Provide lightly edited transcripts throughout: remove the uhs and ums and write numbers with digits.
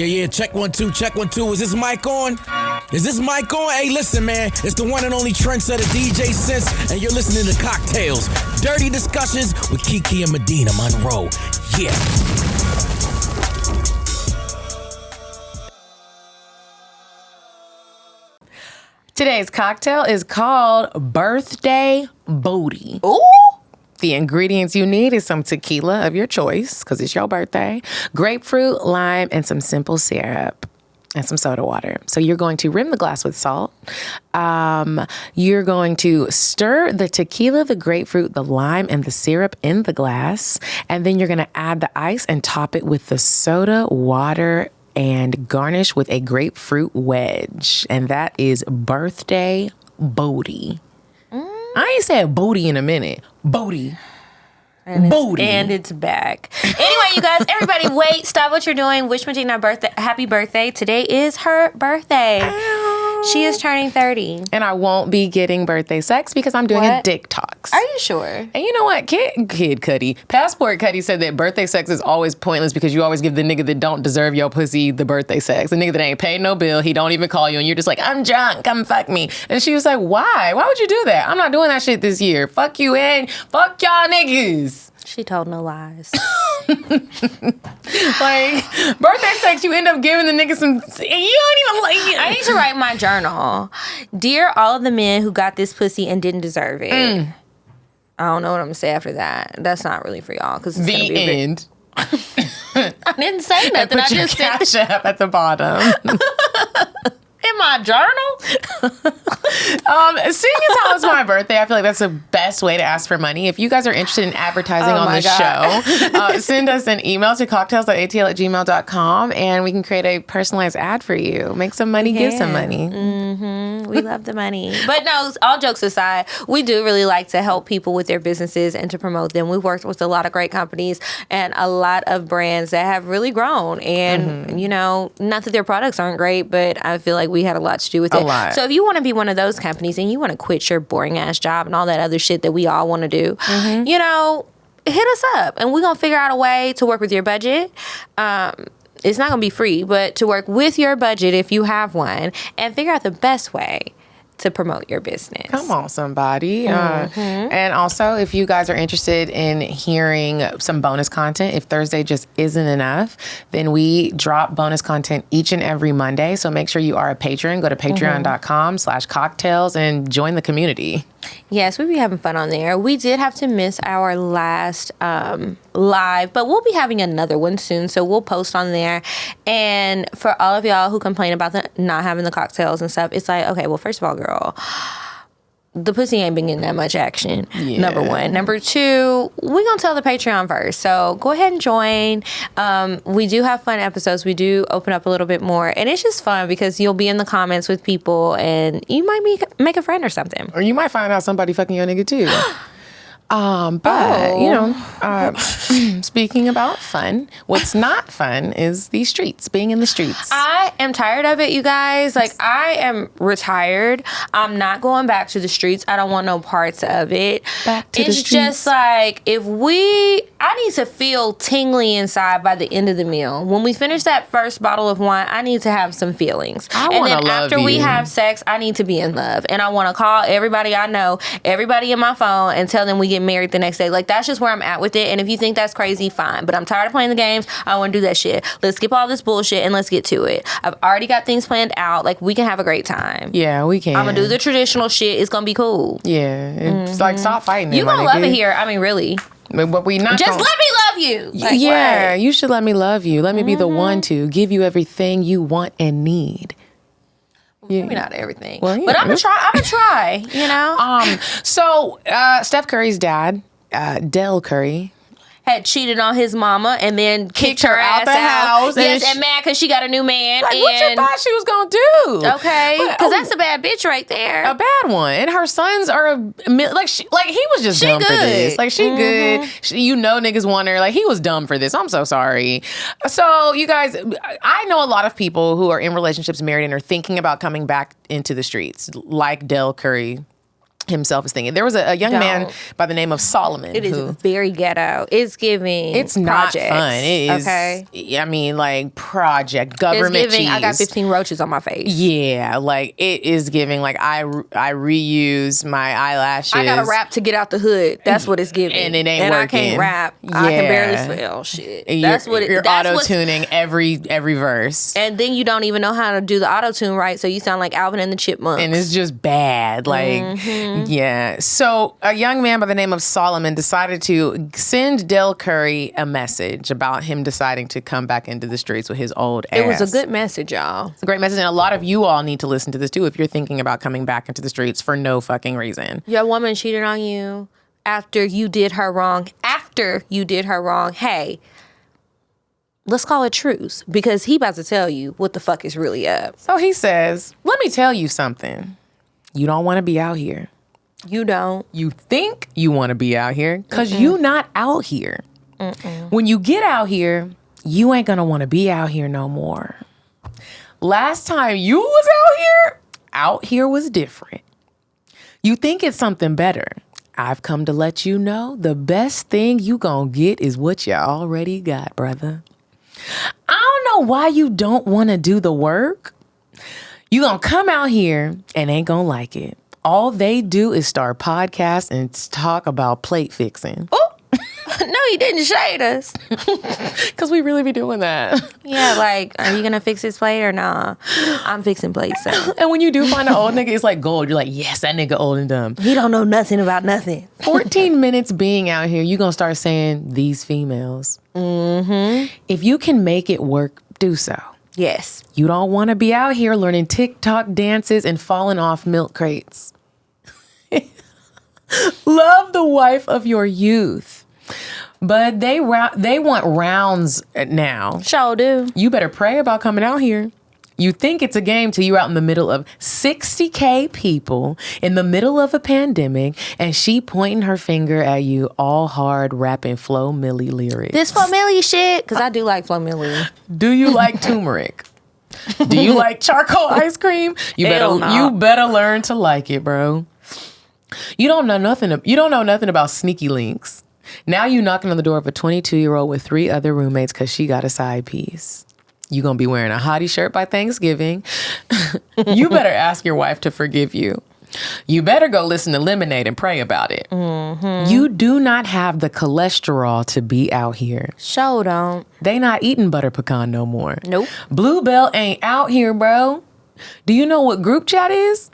Yeah, check 1 2, check 1 2. Is this mic on? Is this mic on? Hey, listen, man. It's the one and only trendsetter DJ Sense, and you're listening to CockTales. Dirty discussions with Kiki and Medinah Monroe. Yeah. Today's cocktail is called Birthday Booty. Ooh. The ingredients you need is some tequila of your choice, because it's your birthday, grapefruit, lime, and some simple syrup, and some soda water. So you're going to rim the glass with salt. You're going to stir the tequila, the grapefruit, the lime, and the syrup in the glass. And then you're going to add the ice and top it with the soda water and garnish with a grapefruit wedge. And that is Birthday Booty. I ain't said booty in a minute. Booty. Booty. And it's back. Anyway, you guys, everybody wait. Stop what you're doing. Wish Medinah happy birthday. Today is her birthday. Ow. She is turning 30. And I won't be getting birthday sex because I'm doing a dick talks. Are you sure? And you know what? Kid Cuddy, Passport Cuddy said that birthday sex is always pointless because you always give the nigga that don't deserve your pussy the birthday sex. The nigga that ain't paid no bill, he don't even call you, and you're just like, I'm drunk, come fuck me. And she was like, why? Why would you do that? I'm not doing that shit this year. Fuck you and fuck y'all niggas. She told no lies. Like, birthday sex, you end up giving the nigga some, you don't even like it. I need to write my journal. Dear all of the men who got this pussy and didn't deserve it. I don't know what I'm going to say after that. That's not really for y'all. Cause it's the end. I didn't say nothing. Put your cash app at the bottom. In my journal? Seeing as how it's my birthday, I feel like that's the best way to ask for money. If you guys are interested in advertising on this show, send us an email to cocktails@atl@gmail.com and we can create a personalized ad for you. Make some money, give some money. Mm-hmm. We love the money. But no, all jokes aside, we do really like to help people with their businesses and to promote them. We've worked with a lot of great companies and a lot of brands that have really grown. And, you know, not that their products aren't great, but I feel like we had a lot to do with it. So if you want to be one of those companies and you want to quit your boring ass job and all that other shit that we all want to do, you know, hit us up and we're going to figure out a way to work with your budget. It's not going to be free, but to work with your budget if you have one and figure out the best way to promote your business. Come on, somebody. And also, if you guys are interested in hearing some bonus content, if Thursday just isn't enough, then we drop bonus content each and every Monday. So make sure you are a patron. Go to patreon.com/cocktails and join the community. Yes, we be having fun on there. We did have to miss our last live, but we'll be having another one soon, so we'll post on there. And for all of y'all who complain about not having the cocktails and stuff, it's like, okay, well, first of all, girl, the pussy ain't been getting that much action. Yeah. Number one. Number two, we're going to tell the Patreon first. So go ahead and join. We do have fun episodes. We do open up a little bit more. And it's just fun because you'll be in the comments with people and you might make a friend or something. Or you might find out somebody fucking your nigga too. But, you know, speaking about fun, what's not fun is the streets, being in the streets. I am tired of it, you guys. Like, I am retired. I'm not going back to the streets. I don't want no parts of it. Back to the streets. It's just like, I need to feel tingly inside by the end of the meal. When we finish that first bottle of wine, I need to have some feelings. And then after we have sex, I need to be in love. And I want to call everybody I know, everybody in my phone, and tell them we get married the next day. Like, that's just where I'm at with it. And if you think that's crazy, fine. But I'm tired of playing the games. I want to do that shit. Let's skip all this bullshit and let's get to it. I've already got things planned out. Like, we can have a great time. Yeah, we can. I'm going to do the traditional shit. It's going to be cool. Yeah. It's like, stop fighting. You going to love it here. I mean, really. But we not just let me love you. Like, yeah, what? You should let me love you. Let me be the one to give you everything you want and need. Maybe not everything. Well, yeah. But I'm gonna try, you know? So Steph Curry's dad, Del Curry, had cheated on his mama and then kicked her out ass the house. Yes, and mad because she got a new man. Like, and what you thought she was gonna do? Okay, because that's a bad bitch right there. A bad one. And her sons are he was just dumb for this. Like, she good. You know, niggas want her. Like, he was dumb for this. I'm so sorry. So, you guys, I know a lot of people who are in relationships, married, and are thinking about coming back into the streets, like Del Curry. himself is thinking. There was a young man by the name of Solomon. It is very ghetto. It's giving. It's not projects, fun. It is. Okay. I mean, like project government. It's giving. cheese. I got 15 roaches on my face. Yeah, like it is giving. Like I reuse my eyelashes. I got to rap to get out the hood. That's what it's giving. And it ain't and working. I can't rap. I can barely spell shit. That's what it. You're That's auto tuning every verse. And then you don't even know how to do the auto tune right, so you sound like Alvin and the Chipmunks. And it's just bad. Like, yeah. So a young man by the name of Solomon decided to send Del Curry a message about him deciding to come back into the streets with his old ass. It was a good message, y'all. It's a great message. And a lot of you all need to listen to this too if you're thinking about coming back into the streets for no fucking reason. Your woman cheated on you after you did her wrong. Hey, let's call it truce, because he about to tell you what the fuck is really up. So he says, let me tell you something. You don't want to be out here. You don't. You think you want to be out here because you not out here. When you get out here, you ain't going to want to be out here no more. Last time you was out here was different. You think it's something better. I've come to let you know the best thing you gonna get is what you already got, brother. I don't know why you don't want to do the work. You gonna come out here and ain't gonna like it. All they do is start podcasts and talk about plate fixing. Oh, no, he didn't shade us. Because we really be doing that. Yeah, like, are you gonna fix his plate or nah? I'm fixing plates. So. And when you do find an old nigga, it's like gold. You're like, yes, that nigga old and dumb. He don't know nothing about nothing. 14 minutes being out here, you gonna start saying these females. If you can make it work, do so. Yes. You don't want to be out here learning TikTok dances and falling off milk crates. Love the wife of your youth. But they want rounds now. Sure do. You better pray about coming out here. You think it's a game till you're out in the middle of 60K people in the middle of a pandemic and she pointing her finger at you all hard rapping Flo Milli lyrics. This Flo Milli shit, because I do like Flo Milli. Do you like turmeric? Do you like charcoal ice cream? You better learn to like it, bro. You don't know nothing about sneaky links. Now you knocking on the door of a 22-year-old with 3 other roommates because she got a side piece. You gonna be wearing a hottie shirt by Thanksgiving. You better ask your wife to forgive you. You better go listen to Lemonade and pray about it. You do not have the cholesterol to be out here. Sure don't. They not eating butter pecan no more. Nope. Bluebell ain't out here, bro. Do you know what group chat is?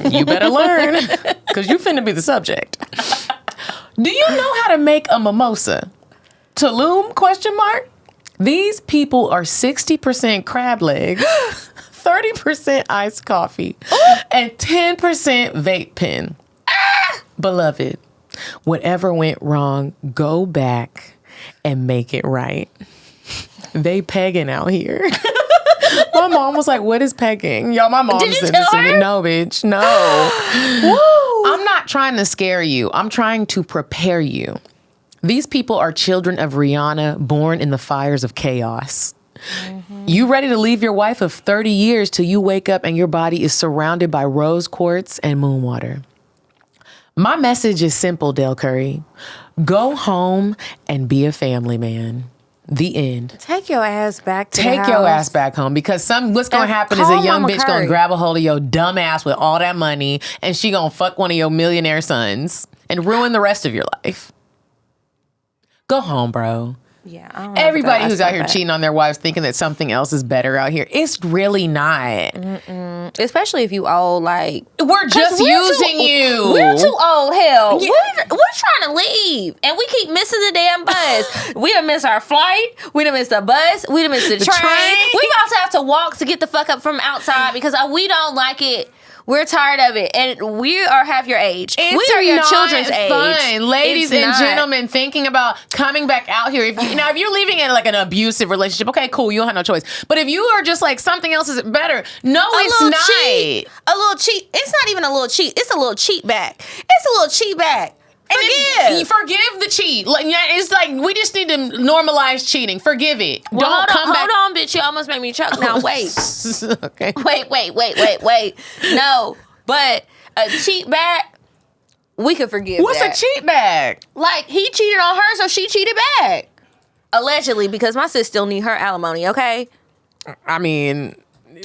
You better learn, because you finna be the subject. Do you know how to make a mimosa? Tulum, ? These people are 60% crab leg, 30% iced coffee, and 10% vape pen. Beloved, whatever went wrong, go back and make it right. They pegging out here. My mom was like, what is pegging? Y'all, my mom Did you said tell this. her? No, bitch, no. Woo. I'm not trying to scare you. I'm trying to prepare you. These people are children of Rihanna, born in the fires of chaos. You ready to leave your wife of 30 years till you wake up and your body is surrounded by rose quartz and moon water. My message is simple, Del Curry. Go home and be a family man. The end. Take your ass back to the house. Take your ass back home, because what's going to happen is a young bitch going to grab a hold of your dumb ass with all that money and she going to fuck one of your millionaire sons and ruin the rest of your life. Go home, bro. Yeah, I don't know. Everybody who's out here cheating on their wives thinking that something else is better out here, it's really not. Especially if you old, like... We're just using you. We're too old, hell. Yeah. We're trying to leave, and we keep missing the damn bus. We done missed our flight. We done missed the bus. We done missed the train. We about to have to walk to get the fuck up from outside because we don't like it. We're tired of it, and we are half your age. We are your children's age. Ladies and gentlemen, thinking about coming back out here. If you're leaving in like an abusive relationship, okay, cool, you don't have no choice. But if you are just like something else is better, no, it's not. A little cheat. It's not even a little cheat. It's a little cheat back. It's a little cheat back. Forgive the cheat. Like, it's like we just need to normalize cheating. Forgive it. Well, Don't come back. Hold on, bitch. You almost made me choke. Now wait. Okay. Wait. No, but a cheat back. we could forgive What's that. a cheat bag? Like, he cheated on her, so she cheated back. Allegedly, because my sis still need her alimony, okay? I mean,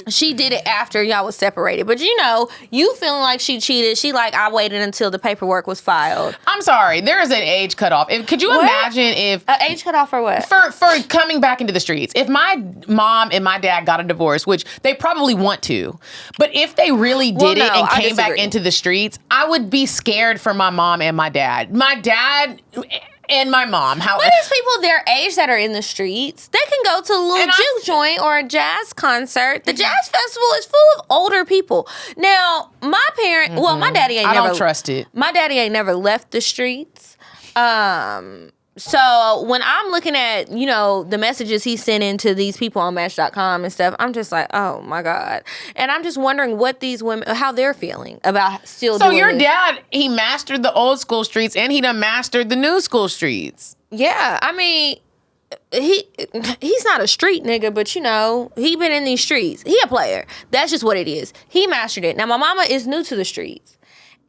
she did it after y'all was separated. But you feeling like she cheated. She like, I waited until the paperwork was filed. I'm sorry. There is an age cutoff. Could you imagine if... An age cutoff for what? For coming back into the streets. If my mom and my dad got a divorce, which they probably want to, but if they really did it and came back into the streets, I would be scared for my mom and my dad. My dad... and my mom. But there's people their age that are in the streets. They can go to a little juke joint or a jazz concert. The jazz festival is full of older people. Now, my parent, well, my daddy ain't never... I don't trust it. My daddy ain't never left the streets. So when I'm looking at, the messages he's sending to these people on Match.com and stuff, I'm just like, oh my God. And I'm just wondering what these women, how they're feeling about still doing So your this. dad, he mastered the old school streets and he done mastered the new school streets. Yeah, I mean, he's not a street nigga, but he been in these streets. He a player. That's just what it is. He mastered it. Now my mama is new to the streets.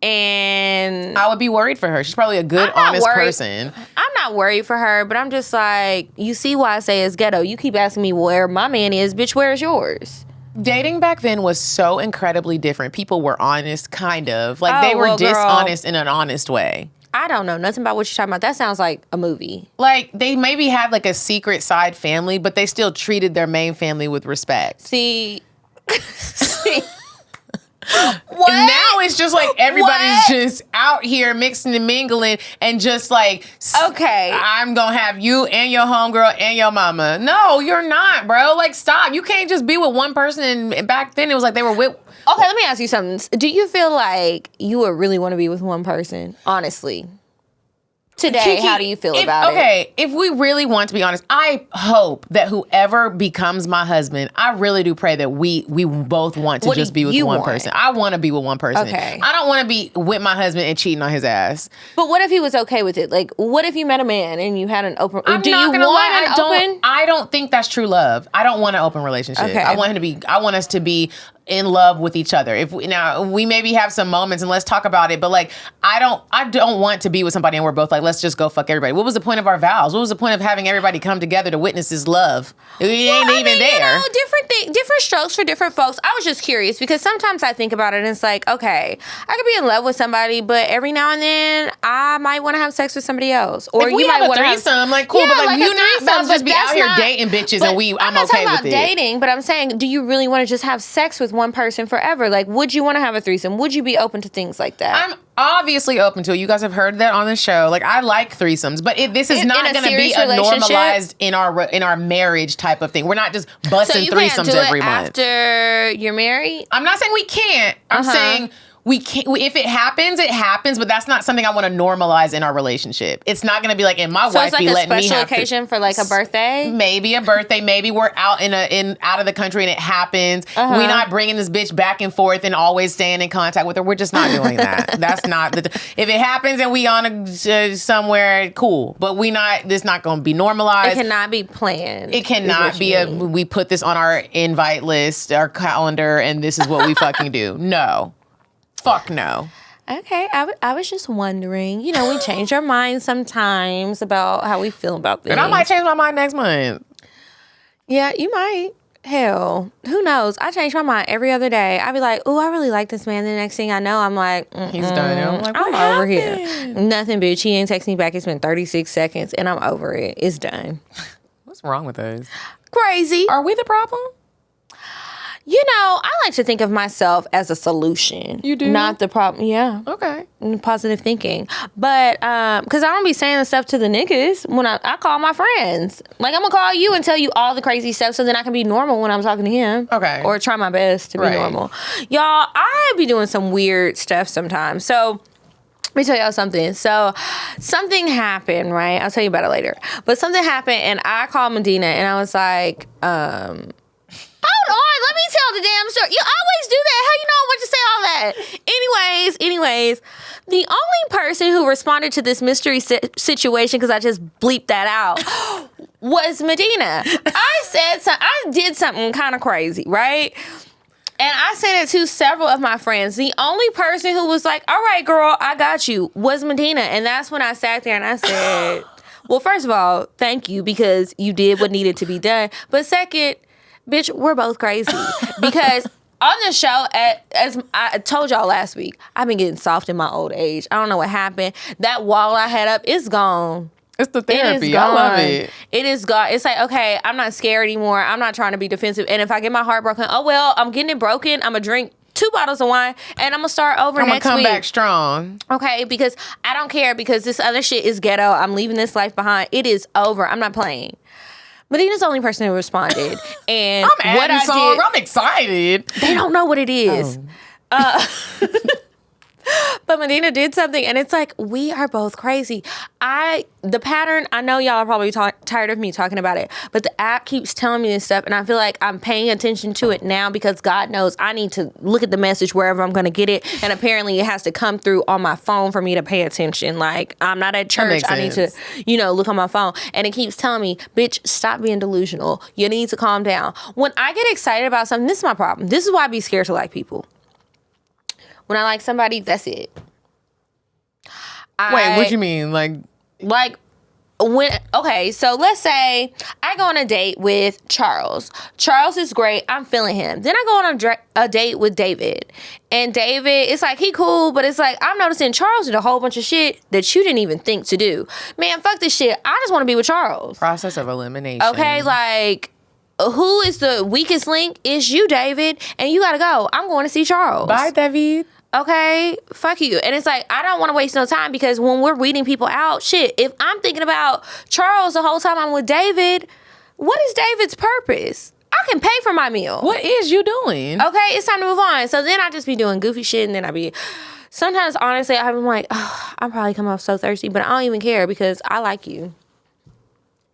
And I would be worried for her. She's probably a good, honest person. I'm not worried for her, but I'm just like, you see why I say it's ghetto. You keep asking me where my man is, bitch, where's yours? Dating back then was so incredibly different. People were honest, kind of. Like, they were dishonest in an honest way. I don't know nothing about what you're talking about. That sounds like a movie. Like, they maybe had like a secret side family, but they still treated their main family with respect. See. What? Now it's just like everybody's just out here mixing and mingling and just like, okay, I'm gonna have you and your homegirl and your mama. No, you're not, bro. Like, stop. You can't just be with one person. And back then it was like they were with. Okay, let me ask you something. Do you feel like you would really want to be with one person, honestly? Today, Kiki, how do you feel about it? Okay, if we really want to be honest, I hope that whoever becomes my husband, I really do pray that we both want to just be with one person. I want to be with one person. Okay. I don't want to be with my husband and cheating on his ass. But what if he was okay with it? Like, what if you met a man and you had an open... I don't think that's true love. I don't want an open relationship. Okay. I want us to be in love with each other. Now we maybe have some moments and let's talk about it, but like I don't want to be with somebody and we're both like, let's just go fuck everybody. What was the point of our vows? What was the point of having everybody come together to witness this love? It ain't even there. Different strokes for different folks. I was just curious because sometimes I think about it and it's like, okay, I could be in love with somebody, but every now and then I might want to have sex with somebody else. Or if we you have might a want to threesome, like cool, but like you're not about to just be out here dating bitches and I'm not okay talking with about it. dating, but I'm saying, do you really want to just have sex with one person forever? Like, would you want to have a threesome? Would you be open to things like that? I'm obviously open to it. You guys have heard that on the show. Like, I like threesomes, but this is not going to be a normalized in our marriage type of thing. We're not just busting threesomes every month. After you're married? I'm not saying we can't. I'm saying we can't. If it happens, it happens. But that's not something I want to normalize in our relationship. It's not going to be like, and my wife be letting me have. So it's like a special occasion for like a birthday. Maybe a birthday. Maybe we're out out of the country and it happens. We're not bringing this bitch back and forth and always staying in contact with her. We're just not doing that. That's not if it happens and we on somewhere, cool. But we not. This not going to be normalized. It cannot be planned. It cannot be we put this on our invite list, our calendar, and this is what we fucking do. No. Fuck no. Okay, I was just wondering. We change our minds sometimes about how we feel about things. And I might change my mind next month. Yeah, you might. Hell, who knows? I change my mind every other day. I be like, oh, I really like this man. The next thing I know, I'm like, he's done. I'm like, I'm over here. Nothing, bitch. He ain't text me back. It's been 36 seconds, and I'm over it. It's done. What's wrong with us? Crazy. Are we the problem? I like to think of myself as a solution. You do? Not the problem. Yeah. Okay. Positive thinking. But, because I don't be saying the stuff to the niggas when I call my friends. Like, I'm going to call you and tell you all the crazy stuff so then I can be normal when I'm talking to him. Okay. Or try my best to be normal. Y'all, I be doing some weird stuff sometimes. So, let me tell y'all something. So, something happened, right? I'll tell you about it later. But something happened and I called Medinah and I was like, hold on, let me tell the damn story. You always do that. How you know what to say all that? Anyways, the only person who responded to this mystery situation, because I just bleeped that out, was Medinah. I did something kind of crazy, right? And I said it to several of my friends. The only person who was like, all right, girl, I got you, was Medinah. And that's when I sat there and I said, well, first of all, thank you because you did what needed to be done. But second, bitch, we're both crazy. Because on the show, as I told y'all last week, I've been getting soft in my old age. I don't know what happened. That wall I had up is gone. It's the therapy. I love it. It is gone. It's like, okay, I'm not scared anymore. I'm not trying to be defensive. And if I get my heart broken, oh, well, I'm getting it broken. I'm going to drink 2 bottles of wine and I'm going to start over next week. I'm going to come back strong. Okay, because I don't care because this other shit is ghetto. I'm leaving this life behind. It is over. I'm not playing. Medinah's the only person who responded. And I'm what I did, I'm excited. They don't know what it is. But Medinah did something, and it's like, we are both crazy. The pattern, I know y'all are probably tired of me talking about it, but the app keeps telling me this stuff, and I feel like I'm paying attention to it now because God knows I need to look at the message wherever I'm going to get it, and apparently it has to come through on my phone for me to pay attention. Like, I'm not at church. I need to, look on my phone, and it keeps telling me, bitch, stop being delusional. You need to calm down. When I get excited about something, this is my problem. This is why I be scared to like people. When I like somebody, that's it. Wait, what do you mean? Like okay, so let's say I go on a date with Charles. Charles is great. I'm feeling him. Then I go on a date with David. And David, it's like, he cool, but it's like, I'm noticing Charles did a whole bunch of shit that you didn't even think to do. Man, fuck this shit. I just want to be with Charles. Process of elimination. Okay, like, who is the weakest link? It's you, David. And you got to go. I'm going to see Charles. Bye, David. Okay, fuck you. And it's like, I don't want to waste no time because when we're weeding people out, shit, if I'm thinking about Charles the whole time I'm with David, what is David's purpose? I can pay for my meal. What is you doing? Okay, it's time to move on. So then I just be doing goofy shit and then I be, sometimes honestly, I'm like, oh, I'm probably coming off so thirsty, but I don't even care because I like you.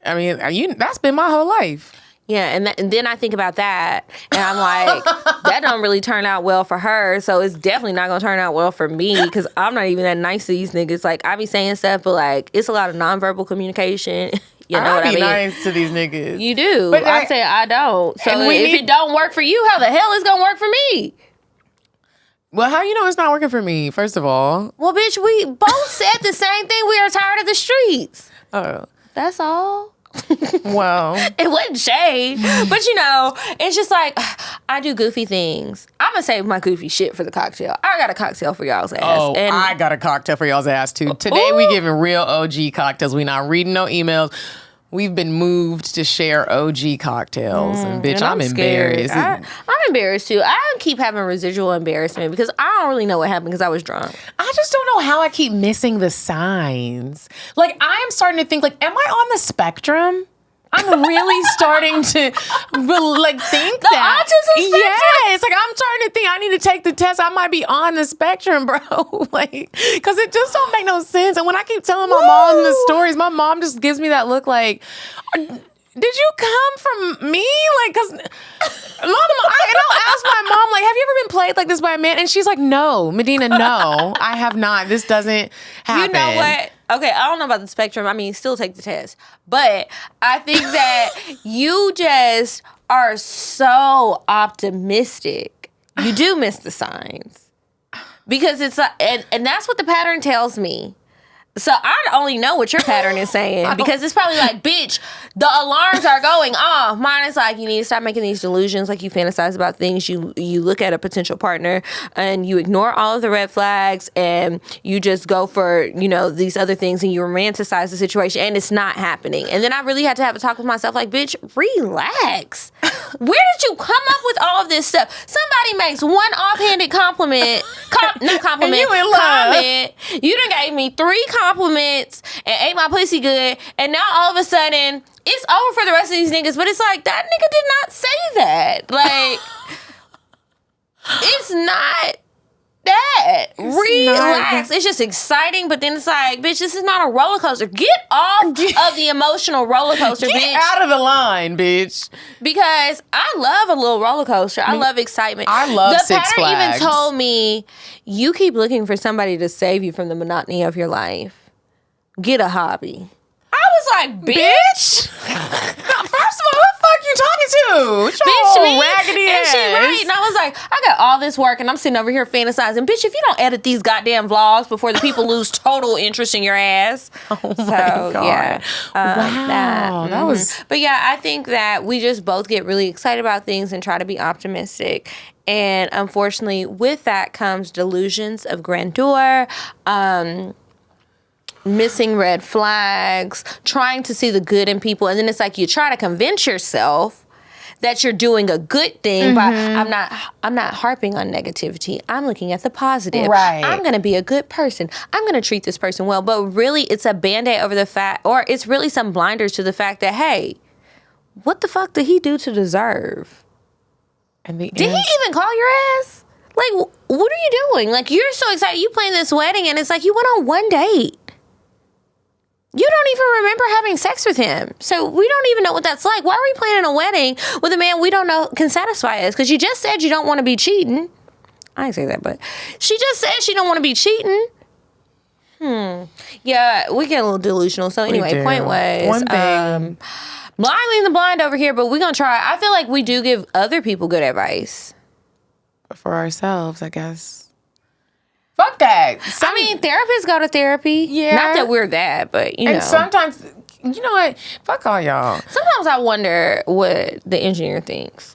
I mean, that's been my whole life. Yeah, and then I think about that, and I'm like, that don't really turn out well for her, so it's definitely not gonna turn out well for me, because I'm not even that nice to these niggas. Like, I be saying stuff, but, like, it's a lot of nonverbal communication. You know what I mean? I be nice to these niggas. You do. But I say I don't. So if it don't work for you, how the hell is it gonna work for me? Well, how you know it's not working for me, first of all? Well, bitch, we both said the same thing. We are tired of the streets. Oh. That's all. Well, it wasn't shade, but it's just like, I do goofy things. I'm gonna save my goofy shit for the cocktail. I got a cocktail for y'all's ass. Oh, and I got a cocktail for y'all's ass too. Today we giving real OG cocktails. We not reading no emails. We've been moved to share OG cocktails, and bitch, I'm embarrassed. I'm embarrassed too. I keep having residual embarrassment because I don't really know what happened because I was drunk. I just don't know how I keep missing the signs. Like, I'm starting to think, like, am I on the spectrum? I'm really starting to think the that. Autism spectrum? Yeah, it's like I'm starting to think I need to take the test. I might be on the spectrum, bro. Like, because it just don't make no sense. And when I keep telling my mom the stories, my mom just gives me that look like, did you come from me? Like, because I'll ask my mom, like, have you ever been played like this by a man? And she's like, no, Medinah, no, I have not. This doesn't happen. You know what? Okay, I don't know about the spectrum. I mean, still take the test. But I think that you just are so optimistic. You do miss the signs. Because it's and that's what the pattern tells me. So I only know what your pattern is saying because it's probably like, bitch, the alarms are going off. Mine is like, you need to stop making these delusions. Like, you fantasize about things. You look at a potential partner and you ignore all of the red flags and you just go for, these other things and you romanticize the situation and it's not happening. And then I really had to have a talk with myself like, bitch, relax. Where did you come up with all of this stuff? Somebody makes one offhanded comment. Comment. You done gave me 3 compliments and ate my pussy good, and now all of a sudden it's over for the rest of these niggas. But it's like, that nigga did not say that. Like, it's not that. Relax. It's just exciting, but then it's like, bitch, this is not a roller coaster. Get off of the emotional roller coaster, bitch. Get out of the line, bitch. Because I love a little roller coaster. I love excitement. I love Six Flags. The pattern even told me, you keep looking for somebody to save you from the monotony of your life. Get a hobby. I was like, bitch. First of all, who the fuck you talking to? Bitch, me. Raggedy And ass. she right? And I was like, I got all this work and I'm sitting over here fantasizing. Bitch, if you don't edit these goddamn vlogs before the people lose total interest in your ass. Oh my God. Yeah. Wow. That was... But yeah, I think that we just both get really excited about things and try to be optimistic. And unfortunately, with that comes delusions of grandeur, missing red flags, trying to see the good in people. And then it's like you try to convince yourself that you're doing a good thing, but I'm not harping on negativity. I'm looking at the positive. Right. I'm going to be a good person. I'm going to treat this person well. But really, it's a Band-Aid over the fact, or it's really some blinders to the fact that, hey, what the fuck did he do to deserve? And did he even call your ass? Like, what are you doing? Like, you're so excited. You plan this wedding, and it's like you went on one date. You don't even remember having sex with him. So we don't even know what that's like. Why are we planning a wedding with a man we don't know can satisfy us? Because you just said you don't want to be cheating. I didn't say that, but she just said she don't want to be cheating. Yeah, we get a little delusional. So anyway, point was... One thing... blind leading the blind over here, but we're going to try. I feel like we do give other people good advice. For ourselves, I guess. Fuck that. I mean, therapists go to therapy. Yeah. Not that we're that, but you know. And sometimes, you know what? Fuck all y'all. Sometimes I wonder what the engineer thinks.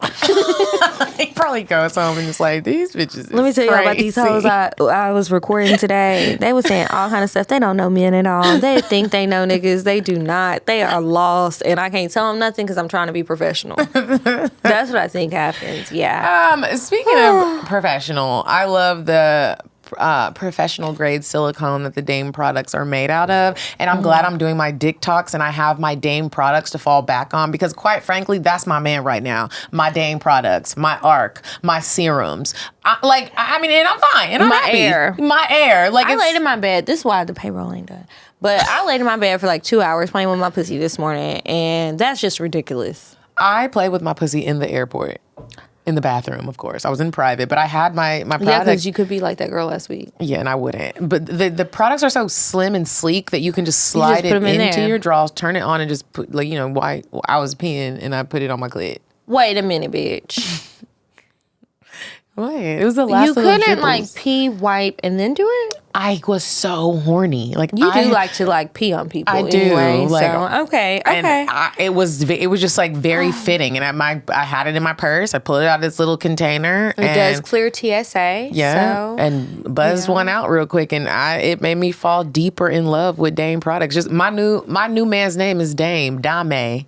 He probably goes home and just like, these bitches. Let me tell you about these hoes I was recording today. They were saying all kind of stuff. They don't know men at all. They think they know niggas. They do not. They are lost, and I can't tell them nothing because I'm trying to be professional. That's what I think happens. Yeah. Speaking of professional, I love the professional grade silicone that the Dame products are made out of, and I'm glad I'm doing my dick talks and I have my Dame products to fall back on, because quite frankly, that's my man right now. My Dame products, my Arc, my serums. I mean, and I'm fine, and I'm happy. My air. Like, I laid in my bed. This is why the payroll ain't done. But I laid in my bed for like 2 hours playing with my pussy this morning, and that's just ridiculous. I play with my pussy in the airport. In the bathroom, of course. I was in private, but I had my product. Yeah, because you could be like that girl last week. Yeah, and I wouldn't. But the products are so slim and sleek that you can just slide it into your drawers, turn it on, and just put, like, you know, why I was peeing and I put it on my clit. Wait a minute, bitch. What? It was the last. You couldn't like pee, wipe, and then do it? I was so horny. Like, you do like to like pee on people. I do. Anyway, like, so, okay. And it was just like very fitting, and I had it in my purse. I pulled it out of this little container. It does clear TSA. Yeah, so, and buzzed one out real quick, and it made me fall deeper in love with Dame products. Just my new man's name is Dame. Dame.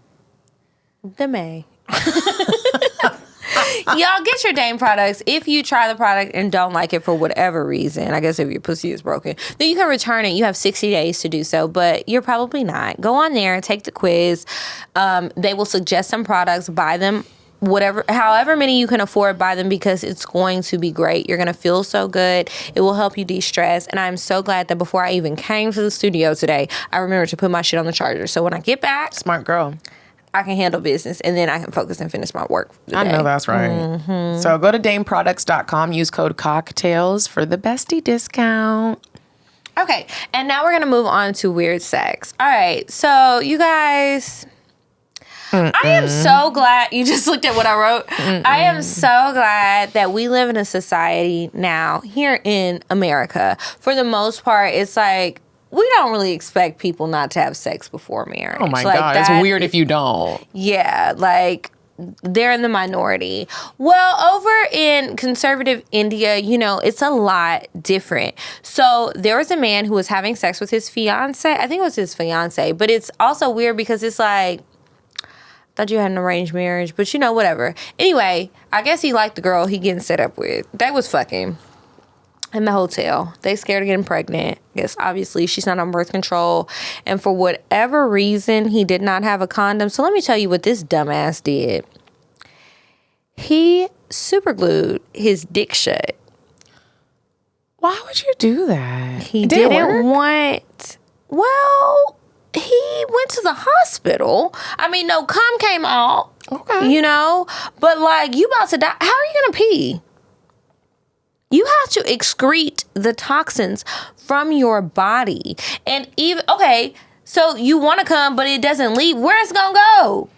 Y'all get your Dame products. If you try the product and don't like it for whatever reason, I guess if your pussy is broken, then you can return it. You have 60 days to do so, but you're probably not. Go on there, take the quiz. They will suggest some products, buy them. However many you can afford, buy them, because it's going to be great. You're going to feel so good. It will help you de-stress. And I'm so glad that before I even came to the studio today, I remembered to put my shit on the charger. So when I get back, smart girl, I can handle business, and then I can focus and finish my work for the I day. know that's right. Mm-hmm. So go to dameproducts.com, use code CockTales for the bestie discount. Okay, and now we're going to move on to weird sex. All right, so you guys... I am so glad you just looked at what I wrote. I am so glad that we live in a society now here in America. For the most part, it's like we don't really expect people not to have sex before marriage. Oh my like God, it's weird if you don't. Yeah, like they're in the minority. Well, over in conservative India, you know, it's a lot different. So there was a man who was having sex with his fiance. I think it was his fiance, but it's also weird because it's like, thought you had an arranged marriage, but you know, whatever. Anyway, I guess he liked the girl he getting set up with. They was fucking in the hotel. They scared of getting pregnant. I guess obviously she's not on birth control. And for whatever reason, he did not have a condom. So let me tell you what this dumbass did. He superglued his dick shut. Why would you do that? He didn't want... Well... He went to the hospital. I mean, no cum came out. Okay. You know? But, like, you about to die. How are you going to pee? You have to excrete the toxins from your body. And even, okay, so you want to come, but it doesn't leave. Where's it going to go?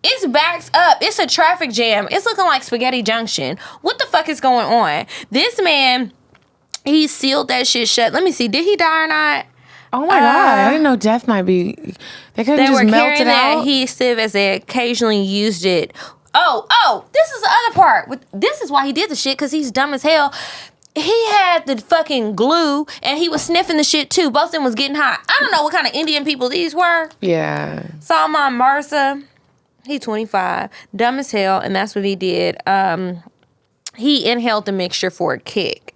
It's backed up. It's a traffic jam. It's looking like Spaghetti Junction. What the fuck is going on? This man, he sealed that shit shut. Let me see. Did he die or not? Oh my God. I didn't know death might be. They couldn't just melt it out. That adhesive as they occasionally used it. Oh, this is the other part. This is why he did the shit, because he's dumb as hell. He had the fucking glue, and he was sniffing the shit too. Both of them was getting hot. I don't know what kind of Indian people these were. Yeah. Salman Mirza, he 25, dumb as hell, and that's what he did. He inhaled the mixture for a kick.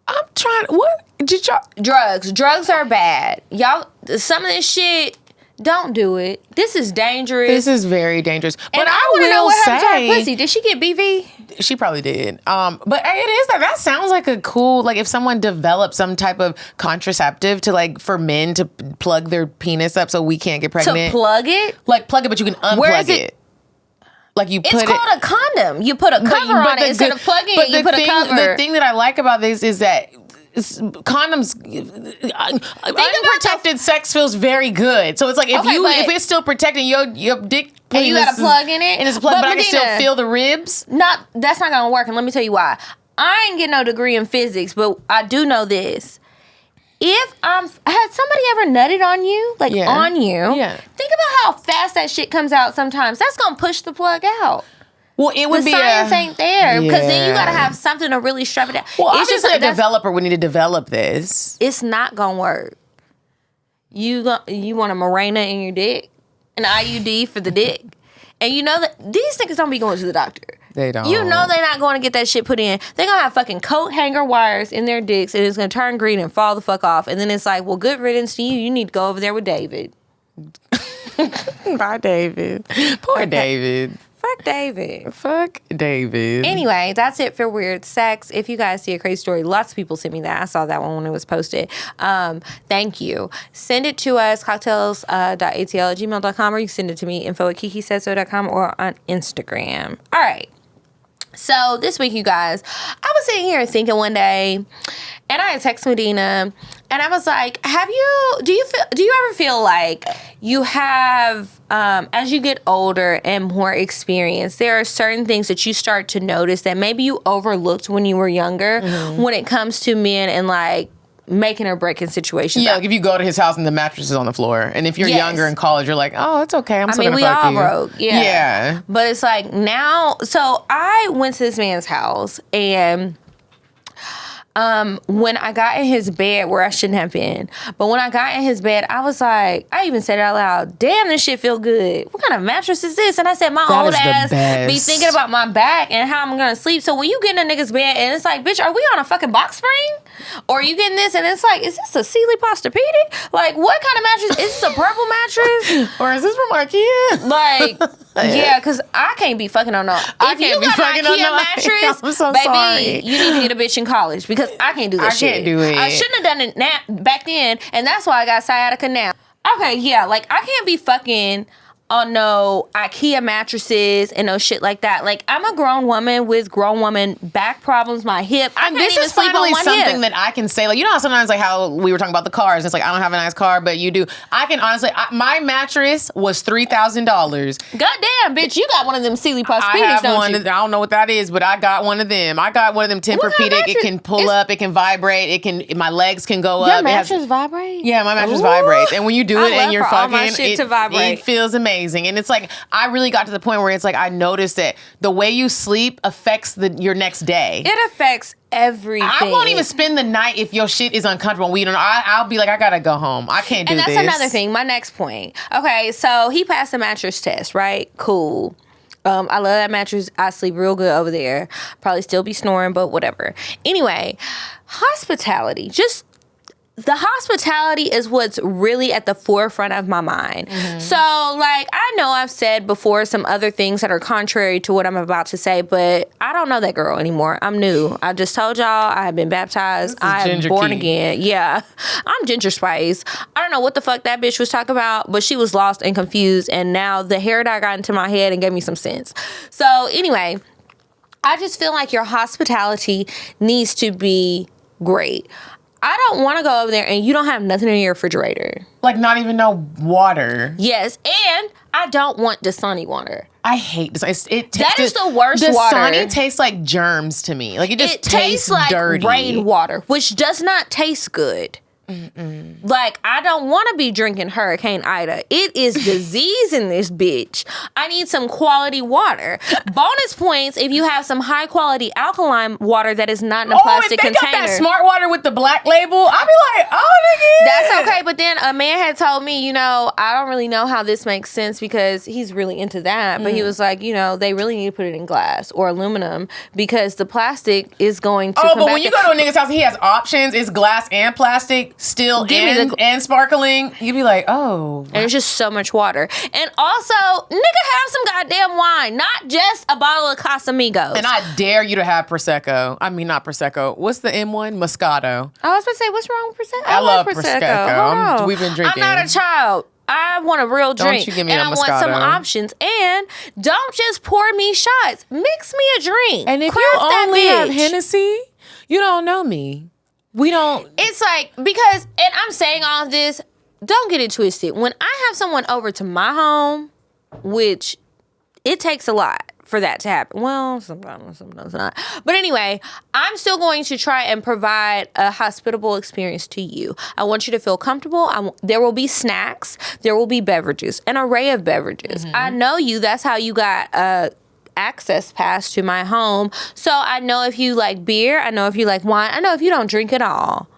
I'm trying. What did y'all? Drugs are bad. Y'all, some of this shit. Don't do it. This is dangerous. This is very dangerous. But and I want to know what happened to say, her pussy. Did she get BV? She probably did. But it is that sounds like a cool, like if someone developed some type of contraceptive to like for men to plug their penis up so we can't get pregnant. To plug it? Like plug it, but you can unplug it. Like you put it's called a condom. You put a cover on it instead of plugging it. You put a cover. The thing that I like about this is that condoms, unprotected sex feels very good. So it's like if it's still protecting your dick, and you got a plug in it, and it's a plug, but I can still feel the ribs. That's not gonna work. And let me tell you why. I ain't get no degree in physics, but I do know this. If had somebody ever nutted on you, on you, think about how fast that shit comes out sometimes. That's gonna push the plug out. Well, it would the science ain't there, because then you gotta have something to really strap it down. Well, it's just a developer would need to develop this. It's not gonna work. You want a Mirena in your dick, an IUD for the dick, and you know that these niggas don't be going to the doctor. They don't. You know they're not going to get that shit put in. They're gonna have fucking coat hanger wires in their dicks, and it's gonna turn green and fall the fuck off. And then it's like, well, good riddance to you. You need to go over there with David. Bye, David. Poor David. Fuck David. Fuck David. Anyway, that's it for Weird Sex. If you guys see a crazy story, lots of people sent me that. I saw that one when it was posted. Thank you. Send it to us, cocktails.atl@gmail.com, or you can send it to me, info@kikisaidso.com, or on Instagram. All right. So this week, you guys, I was sitting here thinking one day, and I had texted Medina, and I was like, do you ever feel like you have, as you get older and more experienced, there are certain things that you start to notice that maybe you overlooked when you were younger, when it comes to men and like making or breaking situations. Yeah, like if you go to his house and the mattress is on the floor, and if you're younger in college, you're like, oh, it's okay. I'm still gonna fuck you. We all broke. Yeah. But it's like now, so I went to this man's house, and when I got in his bed, where I shouldn't have been, but when I got in his bed, I was like, I even said it out loud, damn, this shit feel good. What kind of mattress is this? And I said, my old ass be thinking about my back and how I'm gonna sleep. So when you get in a nigga's bed and it's like, bitch, are we on a fucking box spring? Or are you getting this and it's like, is this a Sealy Posturepedic? Like, what kind of mattress? Is this a purple mattress? Or is this from IKEA? Like, yeah, because I can't be fucking on no. If you got an IKEA mattress, I'm so baby, sorry. you need to get a bitch in college, because I can't do this shit. I can't do it. I shouldn't have done it back then, and that's why I got sciatica now. Okay, yeah, like I can't be fucking on no IKEA mattresses and no shit like that. Like, I'm a grown woman with grown woman back problems, my hip. I can't even sleep on one hip. This is something that I can say. Like, you know how sometimes, like how we were talking about the cars, it's like, I don't have a nice car, but you do. I can honestly, my mattress was $3,000. Goddamn, bitch, you got one of them Sealy Posturepedics, don't you? I don't know what that is, but I got one of them. I got one of them Tempur-Pedic. It can pull up, it can vibrate, my legs can go up. Your mattress vibrate? Yeah, my mattress vibrates. And when you do it and you're fucking, it feels amazing. And it's like, I really got to the point where it's like, I noticed that the way you sleep affects your next day. It affects everything. I won't even spend the night if your shit is uncomfortable. I'll be like, I gotta go home. I can't do this. And that's another thing. My next point. Okay, so he passed the mattress test, right? Cool. I love that mattress. I sleep real good over there. Probably still be snoring, but whatever. Anyway, hospitality. The hospitality is what's really at the forefront of my mind. Mm-hmm. So, like, I know I've said before some other things that are contrary to what I'm about to say, but I don't know that girl anymore. I'm new. I just told y'all I have been baptized. I am born again. Yeah. I'm Ginger Spice. I don't know what the fuck that bitch was talking about, but she was lost and confused, and now the hair dye got into my head and gave me some sense. So, anyway, I just feel like your hospitality needs to be great. I don't want to go over there and you don't have nothing in your refrigerator. Like, not even no water. Yes, and I don't want Dasani water. I hate this. That is the worst water. Dasani tastes like germs to me. Like, it just tastes like dirty. rainwater, which does not taste good. Like, I don't want to be drinking Hurricane Ida. It is disease in this bitch. I need some quality water. Bonus points if you have some high quality alkaline water that is not in a plastic container. Got that smart water with the black label, I'll be like, oh, nigga. That's okay. But then a man had told me, you know, I don't really know how this makes sense because he's really into that. But he was like, you know, they really need to put it in glass or aluminum because the plastic is going to come but back when you go to a nigga's house, he has options. It's glass and plastic. Still and sparkling, you'd be like, oh. And it's just so much water. And also, nigga, have some goddamn wine, not just a bottle of Casamigos. And I dare you to have Prosecco. I mean, not Prosecco. What's the M1? Moscato. I was about to say, what's wrong with Prosecco? I love Prosecco. We've been drinking. I'm not a child. I want a real drink. Don't you give me and a I Moscato. want some options. And don't just pour me shots. Mix me a drink. And if Craft you only that have bitch. Hennessy, you don't know me. We don't. It's like, because, and I'm saying all of this, don't get it twisted. When I have someone over to my home, which it takes a lot for that to happen. Well, sometimes not. But anyway, I'm still going to try and provide a hospitable experience to you. I want you to feel comfortable. There will be snacks. There will be beverages, an array of beverages. I know you. That's how you got access pass to my home. So I know if you like beer, I know if you like wine, I know if you don't drink at all.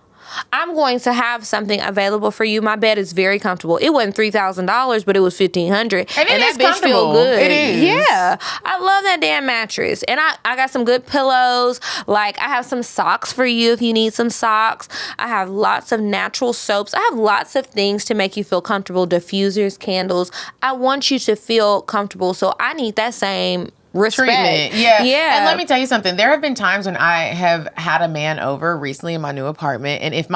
I'm going to have something available for you. My bed is very comfortable. It wasn't $3,000, but it was $1,500. And that bitch feel good. It is. Yeah. I love that damn mattress. And I got some good pillows. Like, I have some socks for you if you need some socks. I have lots of natural soaps. I have lots of things to make you feel comfortable. Diffusers, candles. I want you to feel comfortable. So I need that same respect. Treatment. Yeah. And let me tell you something. There have been times when I have had a man over recently in my new apartment, and if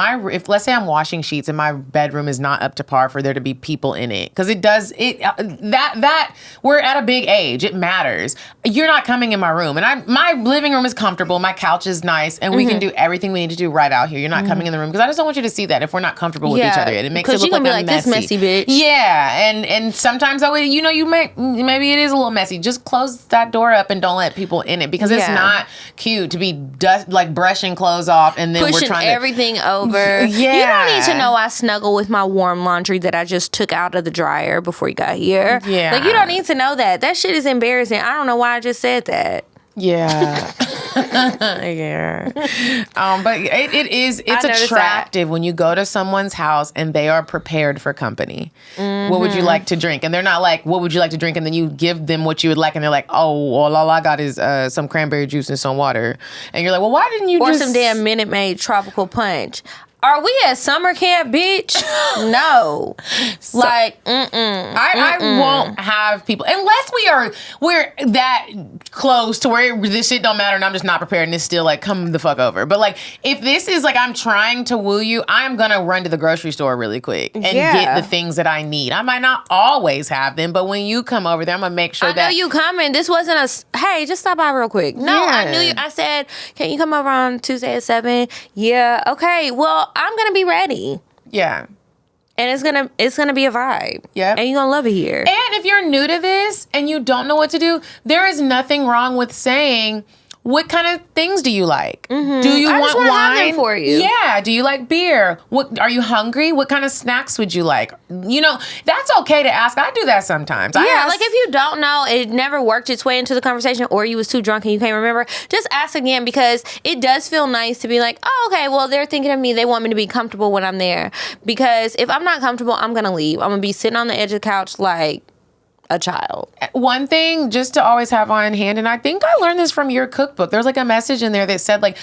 let's say I'm washing sheets and my bedroom is not up to par for there to be people in it, because that we're at a big age. It matters. You're not coming in my room, and my living room is comfortable. My couch is nice, and we can do everything we need to do right out here. You're not coming in the room because I just don't want you to see that if we're not comfortable with each other. It makes it look like I'm messy. This messy bitch. Yeah, and sometimes maybe it is a little messy. Just close that door up and don't let people in it, because it's not cute to be brushing clothes off and then pushing we're trying everything over. Yeah. You don't need to know I snuggle with my warm laundry that I just took out of the dryer before you got here. Yeah. Like, you don't need to know that. That shit is embarrassing. I don't know why I just said that. Yeah. Yeah. But it's attractive when you go to someone's house and they are prepared for company. What would you like to drink? And they're not like, what would you like to drink? And then you give them what you would like, and they're like, oh, well, all I got is some cranberry juice and some water. And you're like, well, why didn't you or some damn Minute Maid tropical punch? Are we at summer camp, bitch? No. I won't have people, unless we're that close to where this shit don't matter and I'm just not prepared and it's still like, come the fuck over. But like, if this is like, I'm trying to woo you, I'm gonna run to the grocery store really quick and get the things that I need. I might not always have them, but when you come over there, I'm gonna make sure that. I know you coming. This wasn't hey, just stop by real quick. No, I knew you. I said, can you come over on Tuesday at 7? Yeah, okay. Well, I'm gonna be ready. Yeah. And it's gonna be a vibe. Yeah. And you're gonna love it here. And if you're new to this and you don't know what to do, there is nothing wrong with saying, what kind of things do you like? Do you want wine? Have them for you. Yeah. Do you like beer? What are you hungry? What kind of snacks would you like? You know, that's okay to ask. I do that sometimes. Like if you don't know, it never worked its way into the conversation, or you was too drunk and you can't remember, just ask again, because it does feel nice to be like, oh, okay, well, they're thinking of me. They want me to be comfortable when I'm there. Because if I'm not comfortable, I'm gonna leave. I'm gonna be sitting on the edge of the couch like a child. One thing just to always have on hand, and I think I learned this from your cookbook. There's like a message in there that said like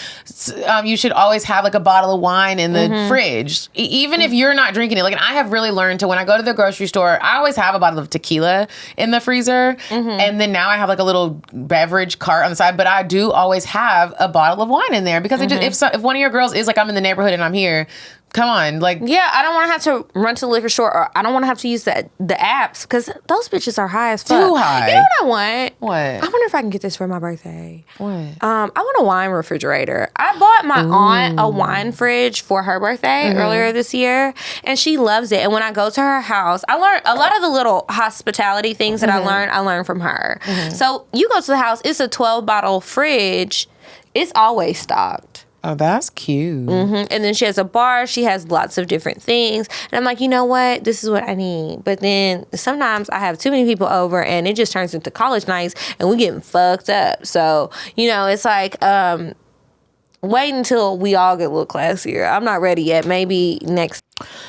you should always have like a bottle of wine in the fridge, even if you're not drinking it. Like, and I have really learned to, when I go to the grocery store, I always have a bottle of tequila in the freezer, and then now I have like a little beverage cart on the side. But I do always have a bottle of wine in there, because if one of your girls is like, I'm in the neighborhood and I'm here, Come on, like yeah, I don't want to have to run to the liquor store, or I don't want to have to use the apps because those bitches are high as fuck. Too high. You know what I want? What? I wonder if I can get this for my birthday. What? I want a wine refrigerator. I bought my aunt a wine fridge for her birthday earlier this year, and she loves it. And when I go to her house, I learned a lot of the little hospitality things that I learned from her. So you go to the house, it's a 12-bottle fridge. It's always stocked. Oh, that's cute. And then she has a bar. She has lots of different things. And I'm like, you know what? This is what I need. But then sometimes I have too many people over and it just turns into college nights and we getting fucked up. So, it's like, wait until we all get a little classier. I'm not ready yet. Maybe next.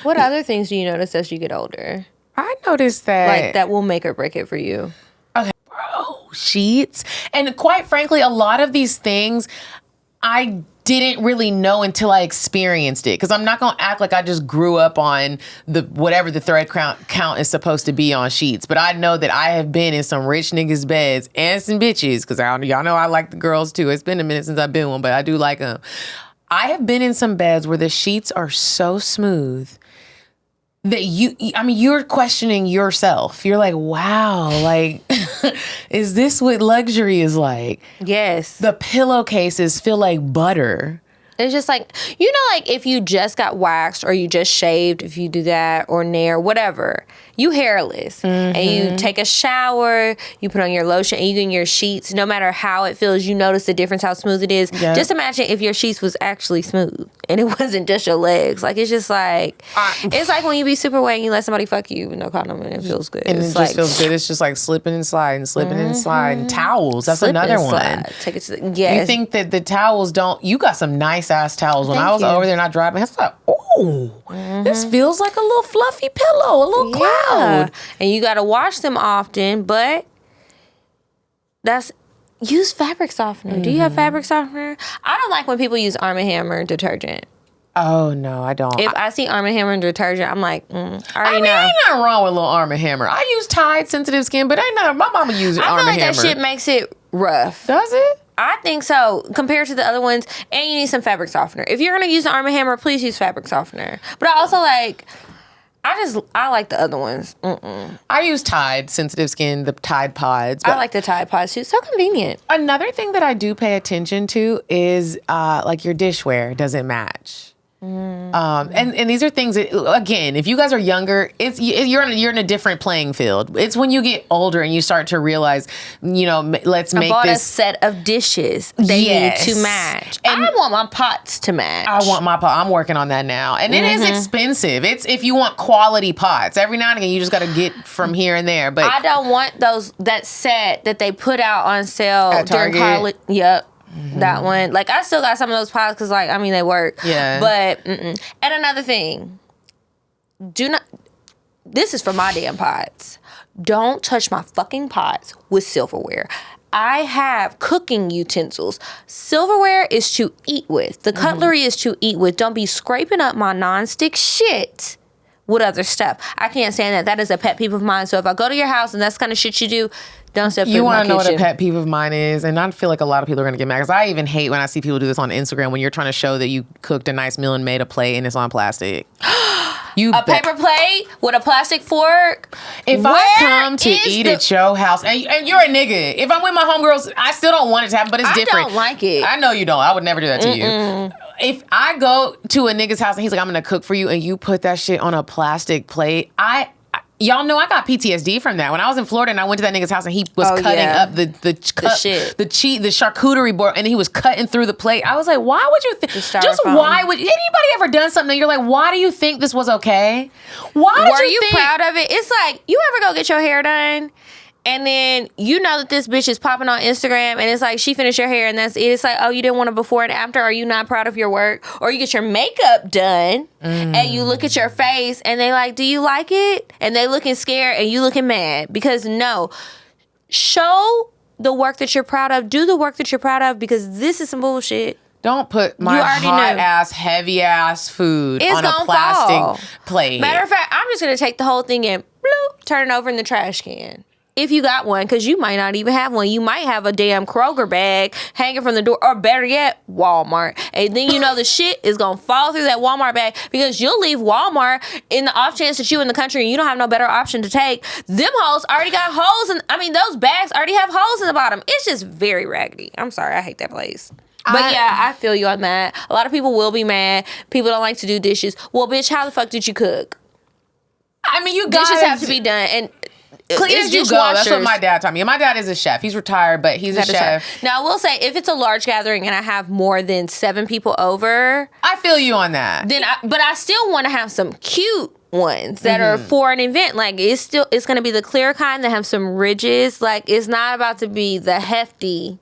What other things do you notice as you get older? I noticed that. Like that will make or break it for you. Okay. Bro, sheets. And quite frankly, a lot of these things I didn't really know until I experienced it. Because I'm not going to act like I just grew up on whatever the thread count is supposed to be on sheets. But I know that I have been in some rich niggas' beds and some bitches. Because y'all know I like the girls too. It's been a minute since I've been one, but I do like them. I have been in some beds where the sheets are so smooth that you're questioning yourself. You're like, wow, like, is this what luxury is like? Yes. The pillowcases feel like butter. It's just like, like if you just got waxed or you just shaved, if you do that, or nair, whatever, you hairless and you take a shower, you put on your lotion and you get in your sheets, no matter how it feels, you notice the difference, how smooth it is. Yep. Just imagine if your sheets was actually smooth and it wasn't just your legs. Like, it's just like, it's like when you be super wet and you let somebody fuck you with no condom and it feels good. And it's it just feels good. It's just like slipping and sliding, slipping and sliding. Towels, that's Slip another and one. slide. Take it to yes. You think that the towels you got some nice ass towels. When Thank I was you. over there and I dried my hands, I was like, oh, this feels like a little fluffy pillow, a little cloud. And you got to wash them often, but use fabric softener. Do you have fabric softener? I don't like when people use Arm & Hammer detergent. Oh, no, I don't. If I see Arm & Hammer detergent, I'm like, I already know. Ain't nothing wrong with a little Arm & Hammer. I use Tide sensitive skin, but my mama uses Arm & Hammer. I feel like that shit makes it rough. Does it? I think so, compared to the other ones. And you need some fabric softener. If you're going to use the Arm & Hammer, please use fabric softener. But I also I like the other ones. I use Tide sensitive skin, the Tide Pods. I like the Tide Pods too. It's so convenient. Another thing that I do pay attention to is like your dishware doesn't match. And these are things that, again, if you guys are younger, you're in a different playing field. It's when you get older and you start to realize, let's make bought this a set of dishes. They need to match. And I want my pots to match. I want my pot. I'm working on that now, and it is expensive. It's if you want quality pots. Every now and again, you just got to get from here and there. But I don't want that set that they put out on sale at during Target. college. Yep. That one. Like, I still got some of those pots because, they work. Yeah. But, and another thing, this is for my damn pots. Don't touch my fucking pots with silverware. I have cooking utensils. Silverware is to eat with. The cutlery is to eat with. Don't be scraping up my nonstick shit with other stuff. I can't stand that. That is a pet peeve of mine. So if I go to your house and that's kind of shit you do, don't step foot in my kitchen. You want to know what a pet peeve of mine is? And I feel like a lot of people are going to get mad because I even hate when I see people do this on Instagram when you're trying to show that you cooked a nice meal and made a plate and it's on plastic. Paper plate with a plastic fork? If I come to eat at your house, and you're a nigga, if I'm with my homegirls, I still don't want it to happen, but it's different. I don't like it. I know you don't. I would never do that to you. If I go to a nigga's house and he's like, I'm going to cook for you, and you put that shit on a plastic plate, y'all know I got PTSD from that. When I was in Florida and I went to that nigga's house and he was cutting up the charcuterie board and he was cutting through the plate. I was like, why would you why would anybody ever done something that you're like, why do you think this was okay? Were you proud of it? It's like, you ever go get your hair done and then you know that this bitch is popping on Instagram and it's like she finished your hair and that's it. It's like, oh, you didn't want a before and after. Are you not proud of your work? Or you get your makeup done and you look at your face and they like, do you like it? And they looking scared and you looking mad. Because no, show the work that you're proud of. Do the work that you're proud of because this is some bullshit. Don't put my hot-ass, heavy-ass food on a plastic plate. Matter of fact, I'm just going to take the whole thing and bloop, turn it over in the trash can. if you got one, because you might not even have one. You might have a damn Kroger bag hanging from the door, or better yet, Walmart. And then you know the shit is going to fall through that Walmart bag, because you'll leave Walmart in the off chance that you in the country and you don't have no better option to take. Them hoes already got holes those bags already have holes in the bottom. It's just very raggedy. I'm sorry, I hate that place. But yeah, I feel you on that. A lot of people will be mad. People don't like to do dishes. Well, bitch, how the fuck did you cook? I mean, dishes have to be done, and clean as you go. That's what my dad taught me. And my dad is a chef. He's retired, but he's a chef. Now, I will say, if it's a large gathering and I have more than 7 people over, I feel you on that. But I still want to have some cute ones that are for an event. Like, it's going to be the clear kind that have some ridges. Like, it's not about to be the hefty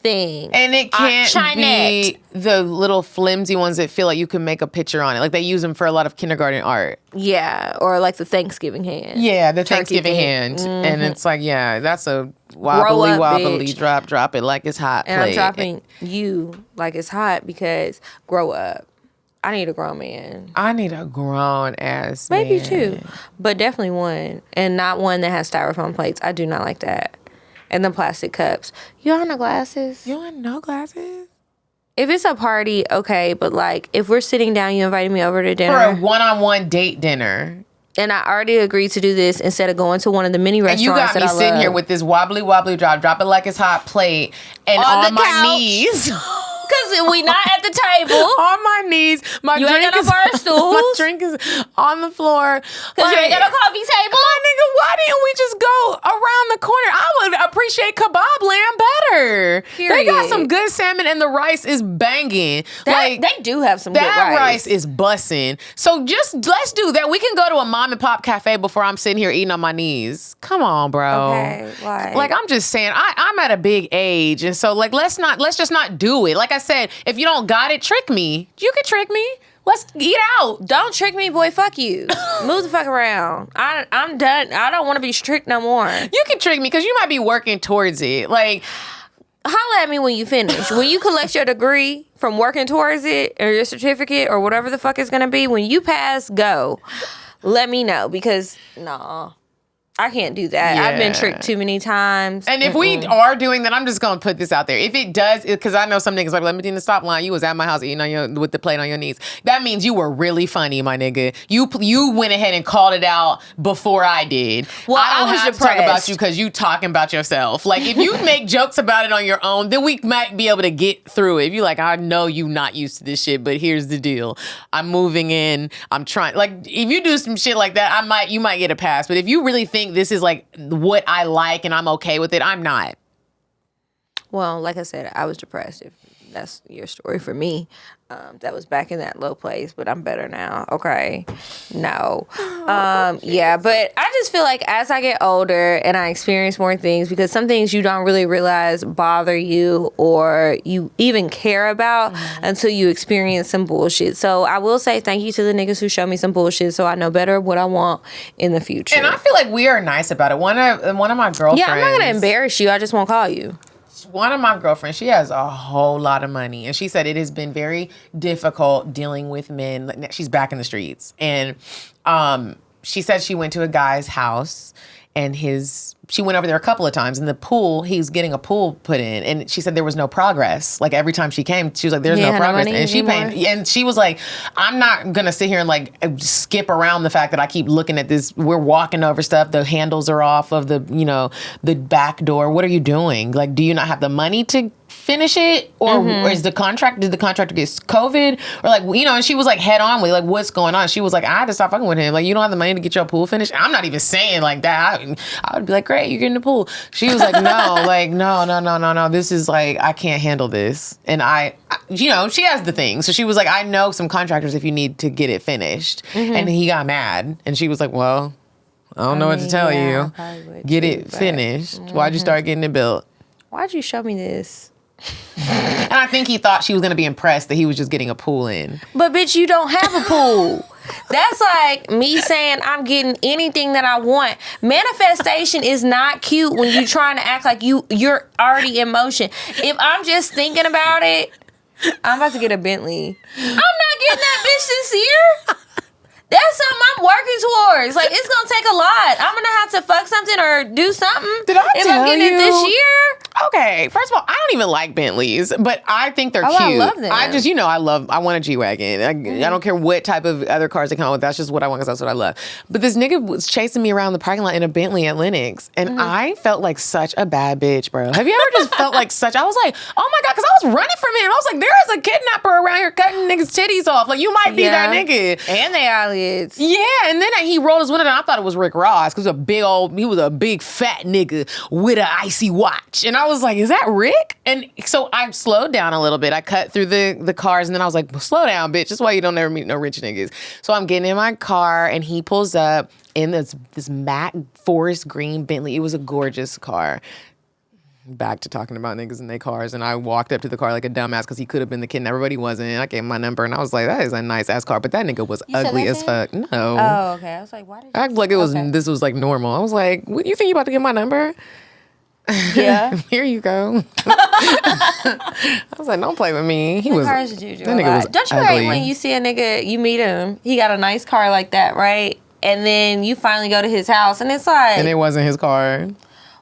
thing. And it can't be the little flimsy ones that feel like you can make a picture on it. Like, they use them for a lot of kindergarten art. Yeah, or like the Thanksgiving hand. Yeah, the Thanksgiving hand. Mm-hmm. And it's like, yeah, that's a wobbly, bitch. drop it like it's hot. And I'm dropping you like it's hot because grow up. I need a grown man. I need a grown ass man. Maybe 2, but definitely one. And not one that has styrofoam plates. I do not like that. And the plastic cups. You want no glasses? You want no glasses? If it's a party, okay. But like, if we're sitting down, you invited me over to dinner. For a one-on-one date dinner. And I already agreed to do this instead of going to one of the mini restaurants. And you got me sitting here with this wobbly drop it like it's hot plate. And on my couch. Knees. Because we not at the table. On my knees. My you drink ain't got no bar stools. My drink is on the floor. Because you ain't got no coffee table. My nigga, why didn't we just go around the corner? I would appreciate Kebab Land better. Period. They got some good salmon and the rice is banging. They do have some good rice. That rice is bussing. So let's do that. We can go to a mom and pop cafe before I'm sitting here eating on my knees. Come on, bro. Okay, why? Like, I'm just saying, I'm at a big age. And so, like, let's just not do it. Like I said, if you don't got it, trick me. You can trick me. Let's eat out. Don't trick me, boy. Fuck you. Move the fuck around. I'm done. I don't want to be tricked no more. You can trick me because you might be working towards it. Like, holla at me when you finish. When you collect your degree from working towards it, or your certificate, or whatever the fuck it's gonna be, when you pass, go. Let me know, because no. I can't do that. Yeah. I've been tricked too many times. And if we are doing that, I'm just going to put this out there. If it does, because I know some niggas like, let me in the stop line. You was at my house eating with the plate on your knees. That means you were really funny, my nigga. You went ahead and called it out before I did. Well, I don't was have to talk about you because you talking about yourself. Like, if you make jokes about it on your own, then we might be able to get through it. If you like, I know you not used to this shit, but here's the deal. I'm moving in. I'm trying. Like, if you do some shit like that, you might get a pass. But if you really think this is like what I like and I'm okay with it, I'm not. Well, like I said, I was depressed. If that's your story for me, that was back in that low place, but I'm better now. Okay. No. Yeah, but I just feel like as I get older and I experience more things, because some things you don't really realize bother you or you even care about until you experience some bullshit. So I will say thank you to the niggas who show me some bullshit so I know better what I want in the future. And I feel like we are nice about it. One of my girlfriends. Yeah, I'm not going to embarrass you. I just won't call you. One of my girlfriends, she has a whole lot of money. And she said it has been very difficult dealing with men. She's back in the streets. And she said she went to a guy's house and she went over there a couple of times. In the pool, he's getting a pool put in. And she said there was no progress. Like, every time she came, she was like, there's no progress. And she was like, I'm not going to sit here and like skip around the fact that I keep looking at this. We're walking over stuff. The handles are off of the back door. What are you doing? Like, do you not have the money to finish it? Or did the contractor get COVID? Or like, and she was like head on with like, what's going on? She was like, I had to stop fucking with him. Like, you don't have the money to get your pool finished? I'm not even saying like that. I would be like, great, you're getting the pool. She was like, no, like, no. This is like, I can't handle this. And she has the thing. So she was like, I know some contractors if you need to get it finished. And he got mad. And she was like, well, I don't know what to tell you. Get it finished. Why'd you start getting it built? Why'd you show me this? And I think he thought she was going to be impressed that he was just getting a pool in. But bitch, you don't have a pool. That's like me saying I'm getting anything that I want. Manifestation is not cute when you're trying to act like you're already in motion. If I'm just thinking about it, I'm about to get a Bentley. I'm not getting that bitch this year. That's something I'm working towards. Like, it's gonna take a lot. I'm gonna have to fuck something or do something. Did I if tell I'm getting you? it this year? Okay, first of all, I don't even like Bentleys, but I think they're cute. I love them. I want a G-Wagon. I don't care what type of other cars they come with. That's just what I want because that's what I love. But this nigga was chasing me around the parking lot in a Bentley at Lennox, and I felt like such a bad bitch, bro. Have you ever just felt like such? I was like, oh my God, because I was running from him. I was like, there is a kidnapper around here cutting niggas' titties off. Like, you might be that nigga. And they eyelids. Yeah, and then he rolled his window down. I thought it was Rick Ross because he was a big fat nigga with an icy watch. And I was like, is that Rick? And so I slowed down a little bit. I cut through the cars and then I was like, well, slow down, bitch. That's why you don't ever meet no rich niggas. So I'm getting in my car and he pulls up in this matte forest green Bentley. It was a gorgeous car. Back to talking about niggas in their cars, and I walked up to the car like a dumbass because he could have been the kidnapper, but he wasn't. And I gave him my number, and I was like, "That is a nice ass car," but that nigga was ugly as fuck. No. Oh, okay. I was like, "Why did you?" I act like it was this was like normal. I was like, "What you think you about to get my number?" Yeah. Here you go. I was like, "Don't play with me." He what was. cars did you do? That nigga was Don't you ugly. hate when you see a nigga, you meet him, he got a nice car like that, right? And then you finally go to his house, and it's like, And it wasn't his car.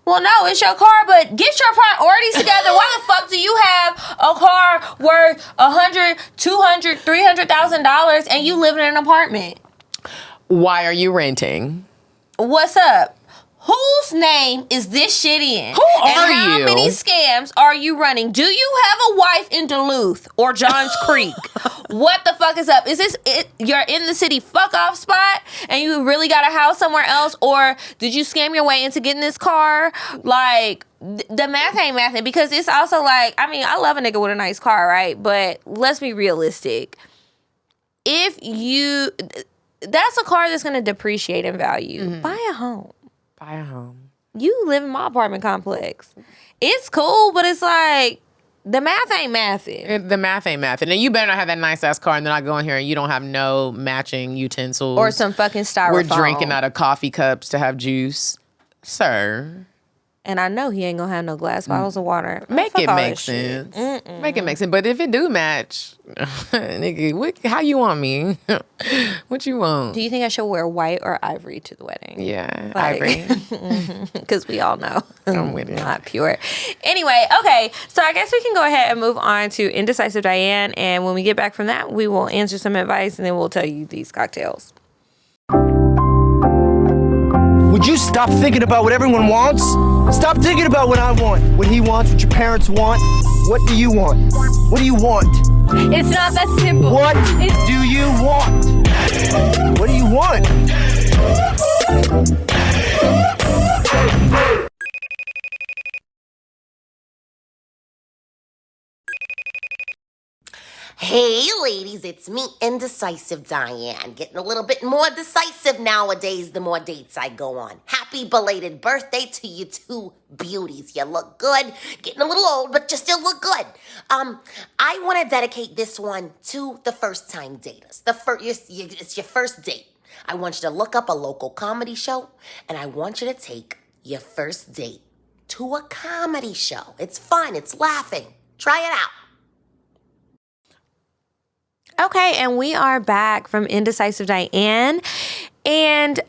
well, no, it's your car, but get your priorities together. Why the fuck do you have a car worth $100,000, $200,000, $300,000 and you live in an apartment? Why are you renting? What's up? Whose name is this shit in? Who are and how you? many scams are you running? Do you have a wife in Duluth or Johns Creek? What the fuck is up? Is this it? You're in the city fuck off spot and you really got a house somewhere else? Or did you scam your way into getting this car? Like, the math ain't mathing because it's also like, I mean, I love a nigga with a nice car, right? But let's be realistic. That's a car that's going to depreciate in value. Buy a home. Buy a home. You live in my apartment complex. It's cool, but it's like the math ain't mathing. The math ain't mathing. And you better not have that nice ass car and then I go in here and you don't have no matching utensils. Or some fucking styrofoam. We're drinking out of coffee cups to have juice. Sir. And I know he ain't gonna have no glass bottles of water. Make Fuck it all make that shit. sense. Make it make sense. But if it do match, nigga, how you want me? What you want? Do you think I should wear white or ivory to the wedding? Yeah, Like- ivory. Because we all know. I'm with you. Not pure. Anyway, okay. So I guess we can go ahead and move on to Indecisive Diane. And when we get back from that, we will answer some advice and then we'll tell you these cocktails. Would you stop thinking about what everyone wants? Stop thinking about what I want, what he wants, what your parents want. What do you want? What do you want? It's not that simple. What do you want? What do you want? Hey ladies, it's me, Indecisive Diane. Getting a little bit more decisive nowadays the more dates I go on. Happy belated birthday to you two beauties. You look good. Getting a little old, but you still look good. I want to dedicate this one to the first time daters. It's your first date. I want you to look up a local comedy show and I want you to take your first date to a comedy show. It's fun. It's laughing. Try it out. Okay, and we are back from Indecisive Diane, and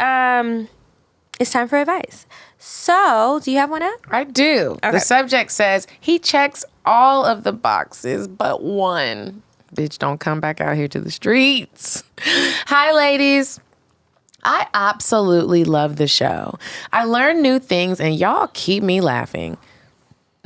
it's time for advice. So, do you have one up? I do. Okay. The subject says, he checks all of the boxes but one. Bitch, don't come back out here to the streets. Hi, ladies. I absolutely love the show. I learn new things and y'all keep me laughing.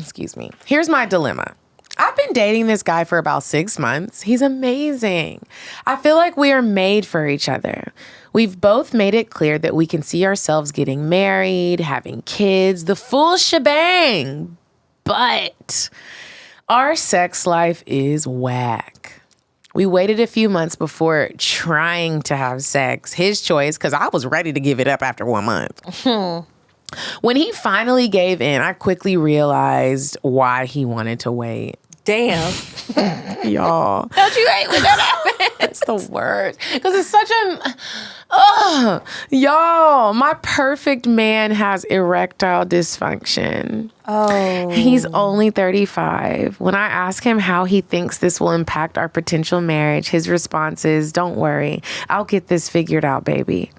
Excuse me. Here's my dilemma. I've been dating this guy for about 6 months. He's amazing. I feel like we are made for each other. We've both made it clear that we can see ourselves getting married, having kids, the full shebang. But our sex life is whack. We waited a few months before trying to have sex. His choice, because I was ready to give it up after 1 month. When he finally gave in, I quickly realized why he wanted to wait. Damn. Y'all. Don't you hate when that happens? It's the worst. Because it's such y'all, my perfect man has erectile dysfunction. Oh. He's only 35. When I ask him how he thinks this will impact our potential marriage, his response is, don't worry, I'll get this figured out, baby.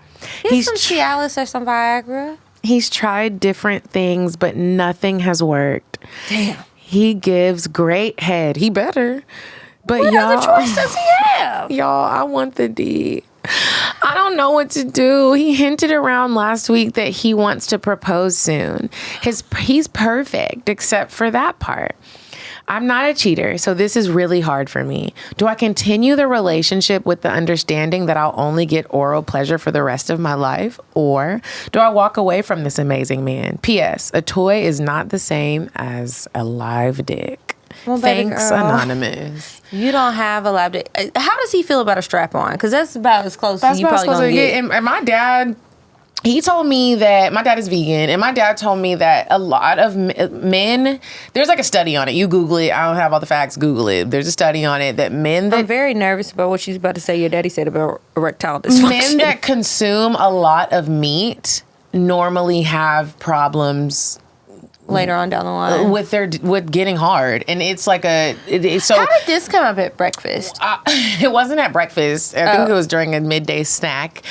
He's some Cialis or some Viagra. He's tried different things, but nothing has worked. Damn. He gives great head. He better. But What y'all, other choice does he have? Y'all, I want the D. I don't know what to do. He hinted around last week that he wants to propose soon. He's perfect, except for that part. I'm not a cheater, so this is really hard for me. Do I continue the relationship with the understanding that I'll only get oral pleasure for the rest of my life? Or do I walk away from this amazing man? P.S. A toy is not the same as a live dick. Well, baby Thanks, girl, Anonymous. You don't have a live dick. How does he feel about a strap-on? Because that's about as close as you probably going to get. And my dad... He told me that my dad is vegan, and my dad told me that a lot of men, there's like a study on it. You Google it. I don't have all the facts. Google it. There's a study on it that men that... I'm very nervous about what she's about to say your daddy said about erectile dysfunction. Men that consume a lot of meat normally have problems later on down the line with getting hard, and it's like so. How did this come up at breakfast? It wasn't at breakfast. I think it was during a midday snack.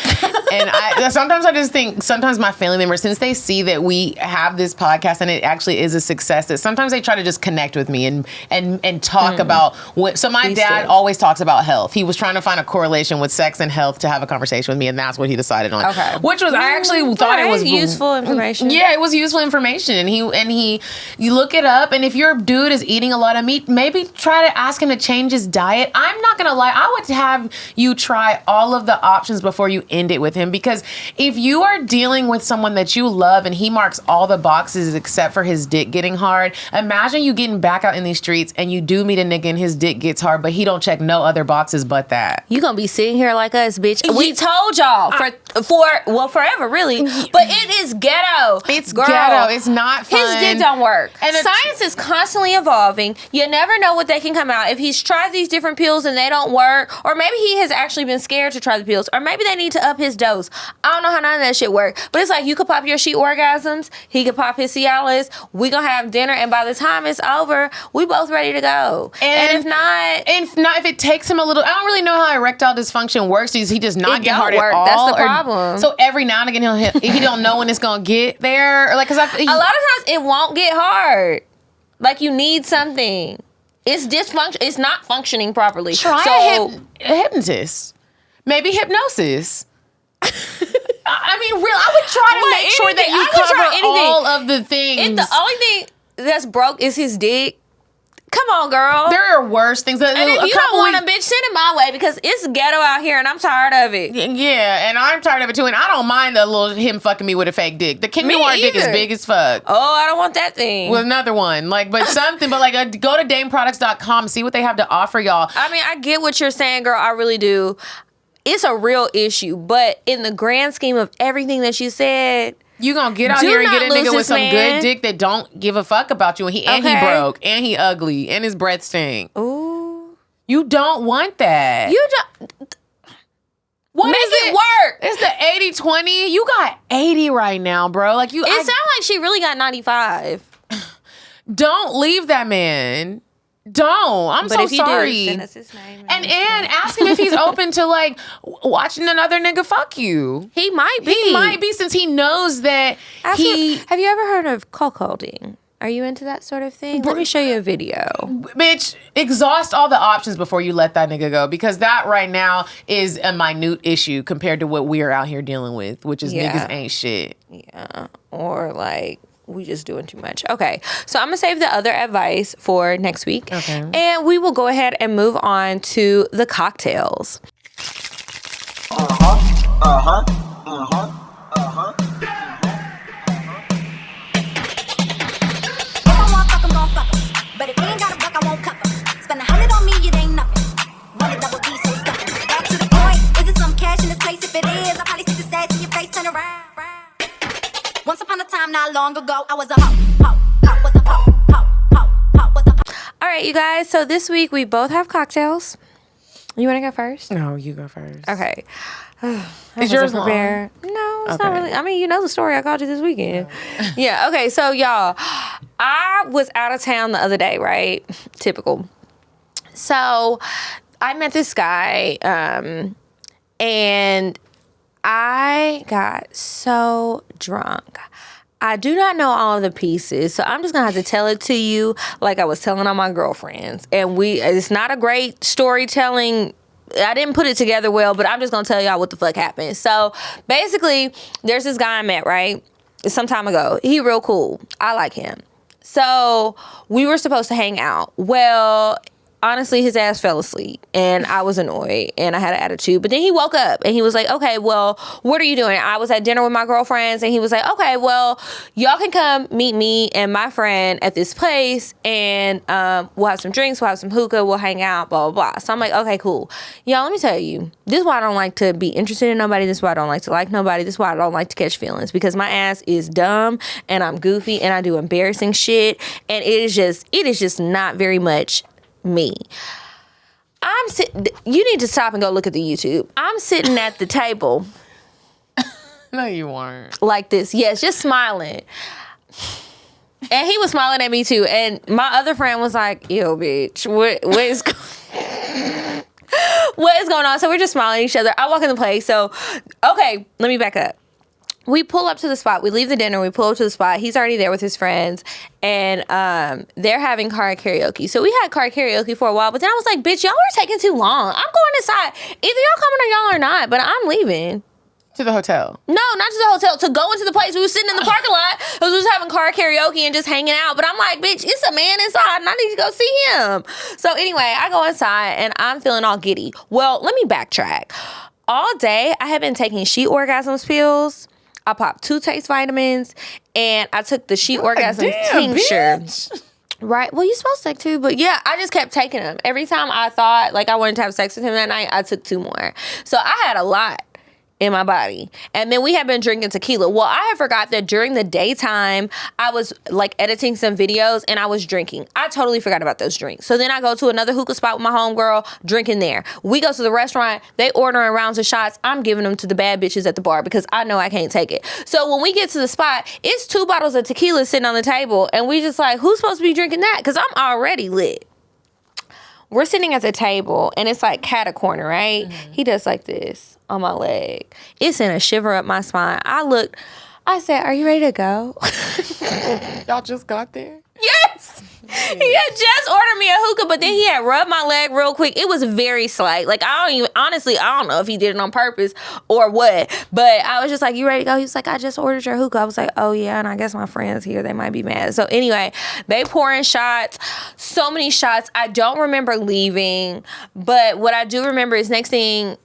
And sometimes I just think my family members, since they see that we have this podcast and it actually is a success, that sometimes they try to just connect with me and talk about what. So my dad always talks about health. He was trying to find a correlation with sex and health to have a conversation with me, and that's what he decided on. Okay, which was I actually thought it was useful information. Yeah, it was useful information, and you look it up, and if your dude is eating a lot of meat, maybe try to ask him to change his diet. I'm not gonna lie, I would have you try all of the options before you end it with him, because if you are dealing with someone that you love and he marks all the boxes except for his dick getting hard, imagine you getting back out in these streets and you do meet a nigga and his dick gets hard, but he don't check no other boxes but that. You gonna be sitting here like us, bitch. We told y'all forever, really, but it is ghetto. It's girl, ghetto. It's not fun. His dick don't work. And science is constantly evolving. You never know what they can come out. If he's tried these different pills and they don't work, or maybe he has actually been scared to try the pills, or maybe they need to up his dose. I don't know how none of that shit work, but it's like you could pop your sheet orgasms, he could pop his Cialis, we gonna have dinner, and by the time it's over, we both ready to go. And if it takes him a little, I don't really know how erectile dysfunction works. He does not get hard at all. That's the problem. So every now and again he don't know when it's gonna get there, or like, cause a lot of times it won't get hard. Like you need something. It's dysfunction. It's not functioning properly. Try a hypnotist. Maybe hypnosis. I mean, I would try to make sure that you cover all of the things. If the only thing that's broke is his dick, come on, girl. There are worse things. And if you don't want a bitch, send it my way, because it's ghetto out here and I'm tired of it. Yeah, and I'm tired of it too. And I don't mind him fucking me with a fake dick. The King Noir dick is big as fuck. Oh, I don't want that thing. With another one. But something, go to dameproducts.com, see what they have to offer y'all. I mean, I get what you're saying, girl. I really do. It's a real issue, but in the grand scheme of everything that you said, you gonna get out here and get a nigga with some good dick that don't give a fuck about you, and he broke, and he ugly, and his breath stink. Ooh, you don't want that. You don't. Make it work. It's the 80-20. You got 80 right now, bro. Like you. It sounds like she really got 95. Don't leave that man. Don't. I'm so sorry. Send us his name and ask him if he's open to like watching another nigga fuck you. He might be. He might be, since he knows that Have you ever heard of cuckolding? Are you into that sort of thing? Let me show you a video. Bitch, exhaust all the options before you let that nigga go, because that right now is a minute issue compared to what we are out here dealing with, which is niggas ain't shit. Yeah. Or like, we just doing too much. Okay, so I'm gonna save the other advice for next week. Okay. And we will go ahead and move on to the cocktails. But if he ain't got a buck, I won't cuff him. Spend 100 on me, it ain't nothing. Want a double D, so stuff. Back to the point, is it some cash in this place? If it is, I'll probably stick the stats in your face, turn around. Once upon a time, not long ago, I was a hoe, was a hoe, was a hoe. All right, you guys. So this week we both have cocktails. You want to go first? No, you go first. Okay. Is yours long? No, it's not really. I mean, you know the story. I called you this weekend. Yeah. Okay. So y'all, I was out of town the other day, right? Typical. So I met this guy, and I got so drunk. I do not know all of the pieces, so I'm just gonna have to tell it to you like I was telling all my girlfriends. And it's not a great storytelling. I didn't put it together well, but I'm just gonna tell y'all what the fuck happened. So basically, there's this guy I met, right? Some time ago. He real cool. I like him. So we were supposed to hang out. Well, honestly, his ass fell asleep and I was annoyed and I had an attitude. But then he woke up and he was like, okay, well, what are you doing? I was at dinner with my girlfriends and he was like, okay, well, y'all can come meet me and my friend at this place and we'll have some drinks, we'll have some hookah, we'll hang out, blah, blah, blah. So I'm like, okay, cool. Y'all, let me tell you, this is why I don't like to be interested in nobody. This is why I don't like to like nobody. This is why I don't like to catch feelings because my ass is dumb and I'm goofy and I do embarrassing shit. And it is just not very much me. You need to stop and go look at the YouTube. I'm sitting at the table. No, you weren't. Like this. Yes, just smiling. And he was smiling at me too. And my other friend was like, yo, bitch, what is what is going on? So we're just smiling at each other. I walk in the place. So, okay, let me back up. We pull up to the spot. We leave the dinner. We pull up to the spot. He's already there with his friends. And they're having car karaoke. So we had car karaoke for a while. But then I was like, bitch, y'all are taking too long. I'm going inside. Either y'all coming or y'all are not. But I'm leaving. To the hotel? No, not to the hotel. To go into the place. We were sitting in the parking lot. We was having car karaoke and just hanging out. But I'm like, bitch, it's a man inside. And I need to go see him. So anyway, I go inside. And I'm feeling all giddy. Well, let me backtrack. All day, I have been taking she orgasms pills. I popped 2 taste vitamins, and I took the she orgasm tincture. Bitch. Right? Well, you're supposed to take 2, but yeah, I just kept taking them. Every time I thought like I wanted to have sex with him that night, I took 2 more. So I had a lot in my body. And then we had been drinking tequila. Well, I had forgot that during the daytime, I was like editing some videos and I was drinking. I totally forgot about those drinks. So then I go to another hookah spot with my homegirl, drinking there. We go to the restaurant, they ordering rounds of shots. I'm giving them to the bad bitches at the bar because I know I can't take it. So when we get to the spot, it's 2 bottles of tequila sitting on the table and we just like, who's supposed to be drinking that? Because I'm already lit. We're sitting at the table and it's like cat corner, right? Mm-hmm. He does like this on my leg. It sent a shiver up my spine. I said, are you ready to go? Y'all just got there? Yes. He had just ordered me a hookah, but then he had rubbed my leg real quick. It was very slight. Like, I don't know if he did it on purpose or what, but I was just like, you ready to go? He was like, I just ordered your hookah. I was like, oh yeah, and I guess my friends here, they might be mad. So anyway, they pouring shots, so many shots. I don't remember leaving, but what I do remember is next thing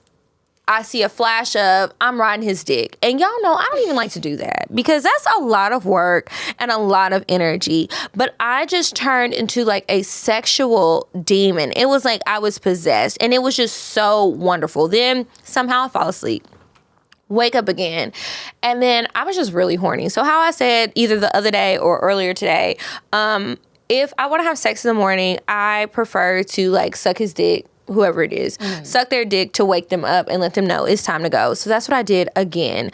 I see a flash of I'm riding his dick. And y'all know I don't even like to do that because that's a lot of work and a lot of energy. But I just turned into like a sexual demon. It was like I was possessed and it was just so wonderful. Then somehow I fall asleep. Wake up again. And then I was just really horny. So how I said either the other day or earlier today, if I want to have sex in the morning, I prefer to like suck his dick, whoever it is, suck their dick to wake them up and let them know it's time to go. So that's what I did again.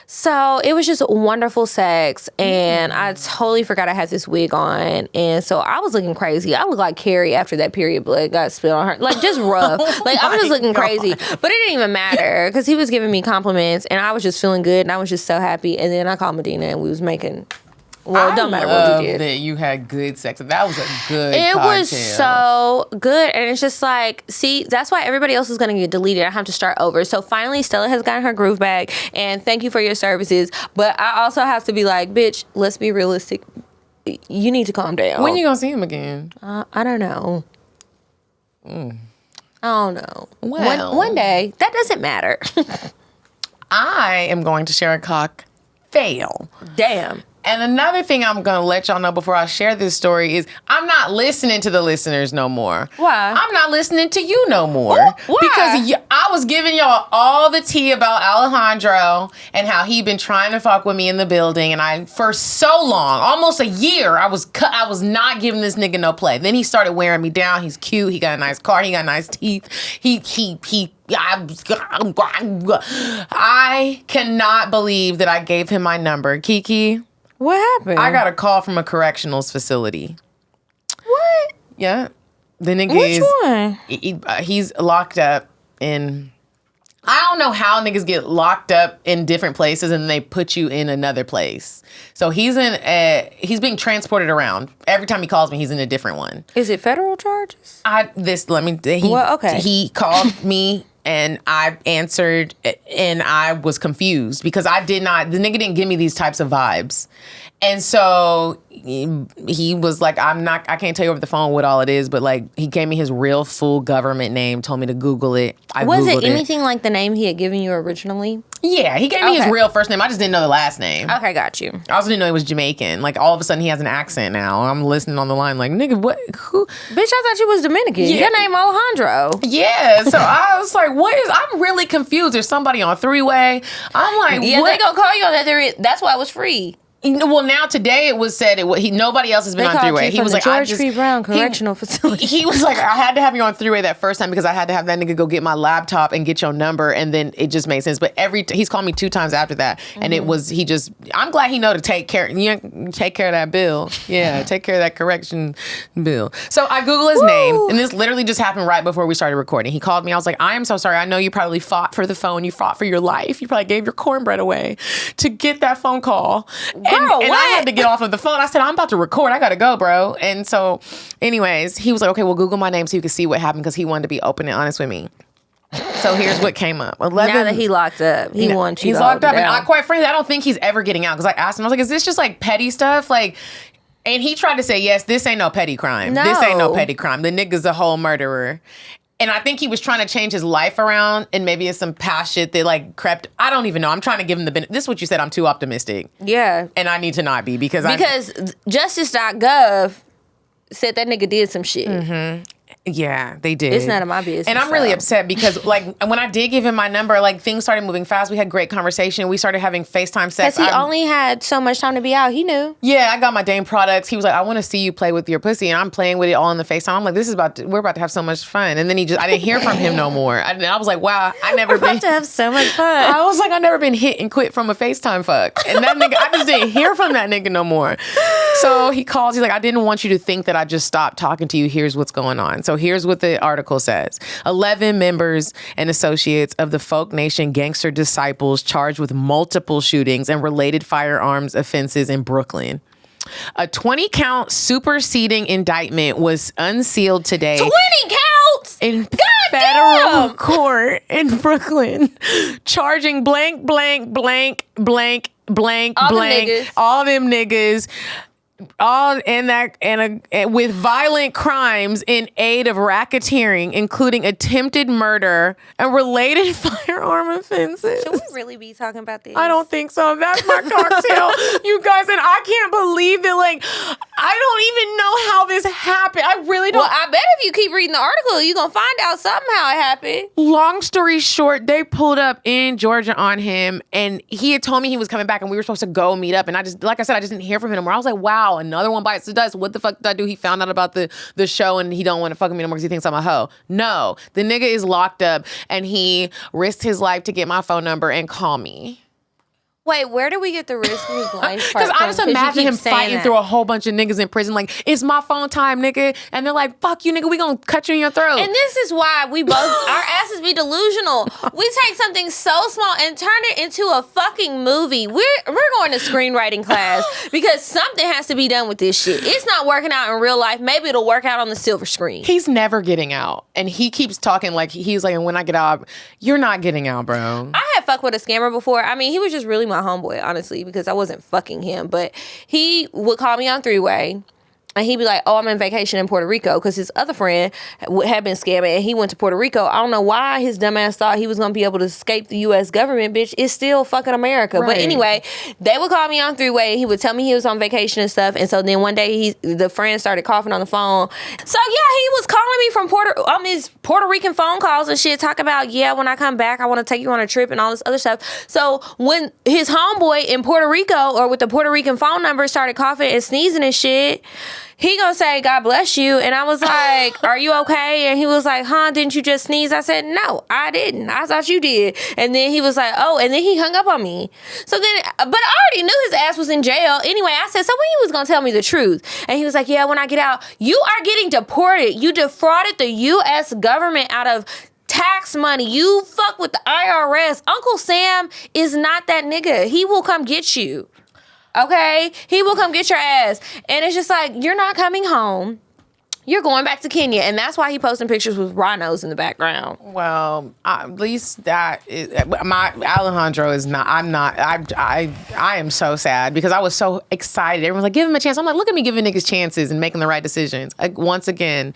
So it was just wonderful sex, and I totally forgot I had this wig on, and so I was looking crazy. I looked like Carrie after that period blood got spilled on her. Like, just rough. Like, I was just looking crazy. But it didn't even matter, because he was giving me compliments, and I was just feeling good, and I was just so happy. And then I called Medinah, and we was making... Well, it don't matter what we did. That you had good sex. That was a good It cocktail. was so good. And it's just like, see, that's why everybody else is going to get deleted. I have to start over. So finally, Stella has gotten her groove back. And thank you for your services. But I also have to be like, bitch, let's be realistic. You need to calm down. When you going to see him again? I don't know. I don't know. Well. One day. That doesn't matter. I am going to share a cock fail. Damn. And another thing I'm going to let y'all know before I share this story is I'm not listening to the listeners no more. Why? I'm not listening to you no more. Why? Because I was giving y'all all the tea about Alejandro and how he'd been trying to fuck with me in the building. And I, for so long, almost a year, I was not giving this nigga no play. Then he started wearing me down. He's cute. He got a nice car. He got nice teeth. I cannot believe that I gave him my number. Kiki, What happened? I got a call from a correctionals facility. What? Yeah. The nigga Which is... one? He's locked up in... I don't know how niggas get locked up in different places and they put you in another place. So he's being transported around. Every time he calls me, he's in a different one. Is it federal charges? He called me and I answered and I was confused because the nigga didn't give me these types of vibes. And so he was like, I can't tell you over the phone what all it is, but like he gave me his real full government name, told me to Google it. Was it anything like the name he had given you originally? Yeah, he gave me his real first name. I just didn't know the last name. Okay, got you. I also didn't know he was Jamaican. Like all of a sudden he has an accent now. I'm listening on the line like, nigga, what? Who? Bitch, I thought you was Dominican. Yeah. Your name Alejandro. Yeah, so I was like, I'm really confused. There's somebody on three-way. I'm like, Yeah, what? they gonna call you on that. That's why it was free. Well, now today it was said nobody else has been on three-way. He was like, George P. Brown Correctional Facility. He was like, I had to have you on three-way that first time because I had to have that nigga go get my laptop and get your number, and then it just made sense. But he's called me 2 times after that, and I'm glad he know to take care of that bill. Yeah, take care of that correction bill. So I Google his name, and this literally just happened right before we started recording. He called me. I was like, I am so sorry. I know you probably fought for the phone. You fought for your life. You probably gave your cornbread away to get that phone call. And I had to get off of the phone. I said, I'm about to record. I got to go, bro. And so, anyways, he was like, okay, well, Google my name so you can see what happened because he wanted to be open and honest with me. So here's what came up. 11, now that he locked up, he wants you. He's locked up. And quite frankly, I don't think he's ever getting out because I asked him, I was like, is this just like petty stuff? Like, and he tried to say, yes, this ain't no petty crime. No. This ain't no petty crime. The nigga's a whole murderer. And I think he was trying to change his life around, and maybe it's some past shit that like crept. I don't even know. I'm trying to give him the benefit. This is what you said. I'm too optimistic. Yeah. And I need to not be because Justice.gov said that nigga did some shit. Mm-hmm. Yeah, they did. It's none of my business. And I'm really upset because, like, when I did give him my number, like, things started moving fast. We had great conversation. We started having FaceTime sex. Because he only had so much time to be out. He knew. Yeah, I got my Dame products. He was like, I want to see you play with your pussy. And I'm playing with it all in the FaceTime. I'm like, we're about to have so much fun. And then I didn't hear from him no more. I was like, wow, We're about to have so much fun. I was like, I never been hit and quit from a FaceTime fuck. And that nigga, I just didn't hear from that nigga no more. So he calls. He's like, I didn't want you to think that I just stopped talking to you. Here's what's going on. So here's what the article says. 11 members and associates of the Folk Nation Gangster Disciples charged with multiple shootings and related firearms offenses in Brooklyn. A 20-count superseding indictment was unsealed today. 20 counts? In federal court in Brooklyn, charging blank, blank, blank, blank, blank, all blank, them all them niggas. All in that and with violent crimes in aid of racketeering, including attempted murder and related firearm offenses. Should we really be talking about this? I don't think so. That's my cocktail, you guys, and I can't believe that. Like, I don't even know how this happened. I really don't. Well, I bet if you keep reading the article, you're gonna find out somehow it happened. Long story short, they pulled up in Georgia on him, and he had told me he was coming back, and we were supposed to go meet up. And I just didn't hear from him anymore. I was like, wow. Another one bites the dust. What the fuck did I do? He found out about the show and he don't want to fuck with me no more because he thinks I'm a hoe. No, the nigga is locked up and he risked his life to get my phone number and call me. Wait, where do we get the risk of his life part Because I just from? imagine him fighting through a whole bunch of niggas in prison like, it's my phone time, nigga. And they're like, fuck you, nigga, we gonna cut you in your throat. And this is why we both, our asses be delusional. We take something so small and turn it into a fucking movie. We're going to screenwriting class because something has to be done with this shit. It's not working out in real life. Maybe it'll work out on the silver screen. He's never getting out. And he keeps talking like, he's like, and when I get out, you're not getting out, bro. I had fucked with a scammer before. I mean, he was just really my homeboy, honestly, because I wasn't fucking him. But he would call me on three-way. And he'd be like, oh, I'm on vacation in Puerto Rico, because his other friend had been scamming and he went to Puerto Rico. I don't know why his dumbass thought he was going to be able to escape the U.S. government, bitch. It's still fucking America. Right. But anyway, they would call me on three-way. He would tell me he was on vacation and stuff. And so then one day the friend started coughing on the phone. So yeah, he was calling me from his Puerto Rican phone calls and shit, talking about, yeah, when I come back, I want to take you on a trip and all this other stuff. So when his homeboy in Puerto Rico, or with the Puerto Rican phone number, started coughing and sneezing and shit, he gonna say, God bless you. And I was like, are you okay? And he was like, huh, didn't you just sneeze? I said, no, I didn't. I thought you did. And then he was like, oh, and then he hung up on me. So then, but I already knew his ass was in jail. Anyway, I said, so when he was gonna tell me the truth? And he was like, yeah, when I get out. You are getting deported. You defrauded the U.S. government out of tax money. You fuck with the IRS. Uncle Sam is not that nigga. He will come get you. Okay? He will come get your ass. And it's just like, you're not coming home. You're going back to Kenya. And that's why he posting pictures with rhinos in the background. Well, at least that is, my Alejandro is not, I am so sad because I was so excited. Everyone's like, give him a chance. I'm like, look at me giving niggas chances and making the right decisions. Like, once again.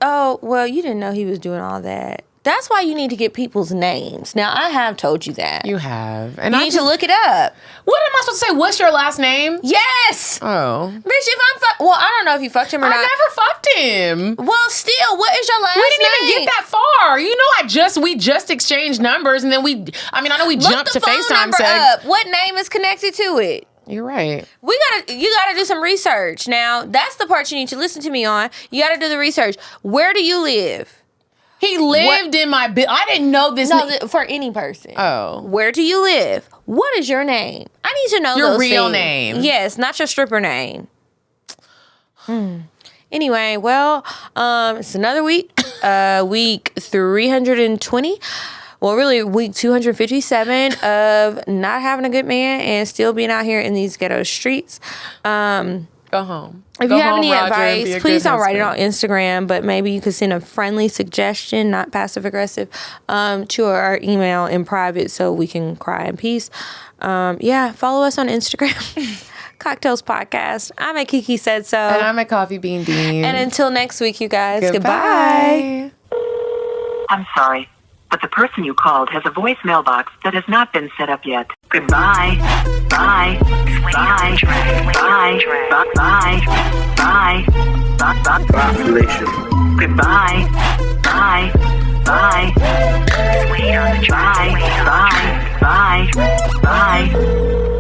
Oh, well, you didn't know he was doing all that. That's why you need to get people's names. Now, I have told you that. You have. And you need to look it up. What am I supposed to say? What's your last name? Yes! Oh. Bitch, if I'm well, I don't know if you fucked him or not. I never fucked him. Well, still, what is your last name? We didn't even get that far. You know, we just exchanged numbers, and then I know we jumped to FaceTime sex. What name is connected to it? You're right. You gotta do some research. Now, that's the part you need to listen to me on. You gotta do the research. Where do you live? He lived in my I didn't know this. No, for any person. Oh. Where do you live? What is your name? I need to know your those real things. name. Yes, not your stripper name. Anyway, well, it's another week. Week 320. Well, really, week 257 of not having a good man and still being out here in these ghetto streets. Go home. If you have any advice, please don't write it on Instagram, but maybe you could send a friendly suggestion, not passive aggressive, to our email in private so we can cry in peace. Follow us on Instagram. CockTales Podcast. I'm at Kiki Said So. And I'm at Coffee Bean Dean. And until next week, you guys. Goodbye. I'm sorry, but the person you called has a voicemail box that has not been set up yet. Goodbye. Bye. Bye. Bye. Bye. Bye. Population. Goodbye. Bye. Bye. Bye. Bye. Bye. Bye.